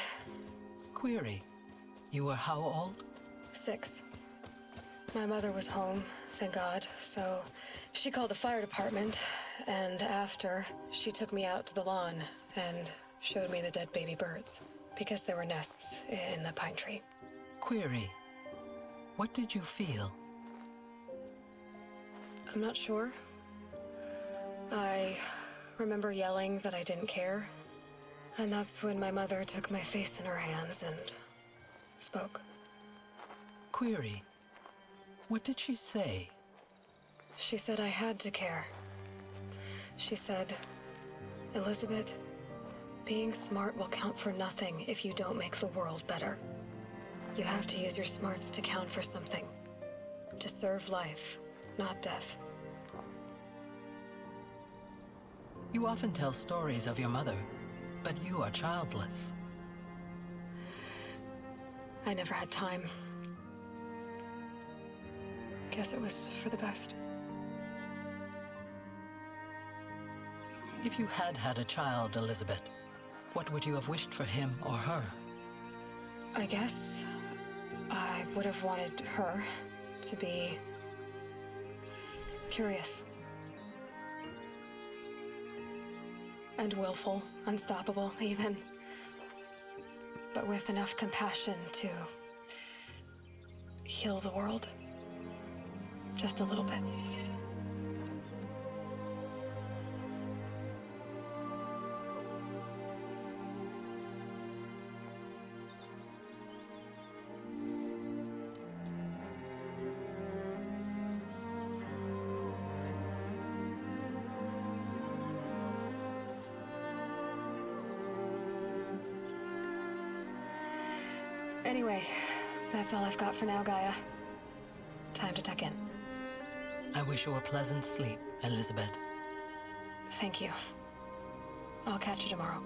Query. You were how old? 6. My mother was home, thank God, so she called the fire department, and after, she took me out to the lawn and showed me the dead baby birds, because there were nests in the pine tree. Query. What did you feel? I'm not sure. I remember yelling that I didn't care, and that's when my mother took my face in her hands and spoke. Query. What did she say? She said I had to care. She said, Elizabeth, being smart will count for nothing if you don't make the world better. You have to use your smarts to count for something. To serve life, not death. You often tell stories of your mother, but you are childless. I never had time. Guess it was for the best. If you had had a child, Elizabeth, what would you have wished for him or her? I guess I would have wanted her to be curious. And willful, unstoppable, even. but with enough compassion to heal the world. Just a little bit. Anyway, that's all I've got for now, Gaia. Time to tuck in. I wish you a pleasant sleep, Elizabeth. Thank you. I'll catch you tomorrow.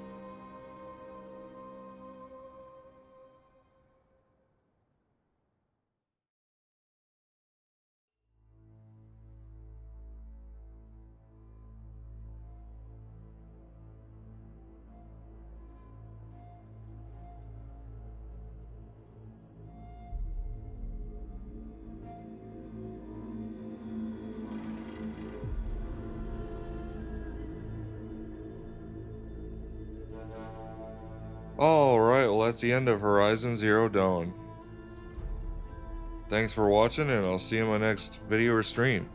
Alright, well that's the end of Horizon Zero Dawn. Thanks for watching, and I'll see you in my next video or stream.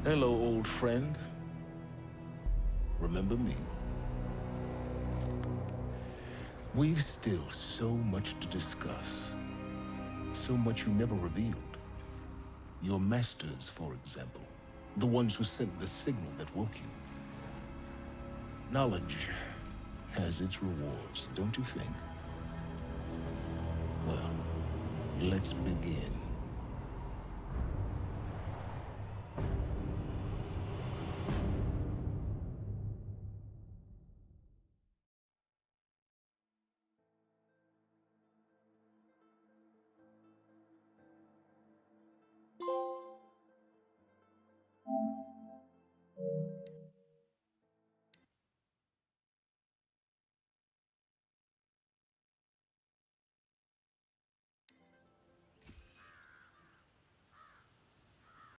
Hello, old friend. Remember me? We've still so much to discuss. So much you never revealed. Your masters, for example. The ones who sent the signal that woke you. Knowledge has its rewards, don't you think? Well, let's begin.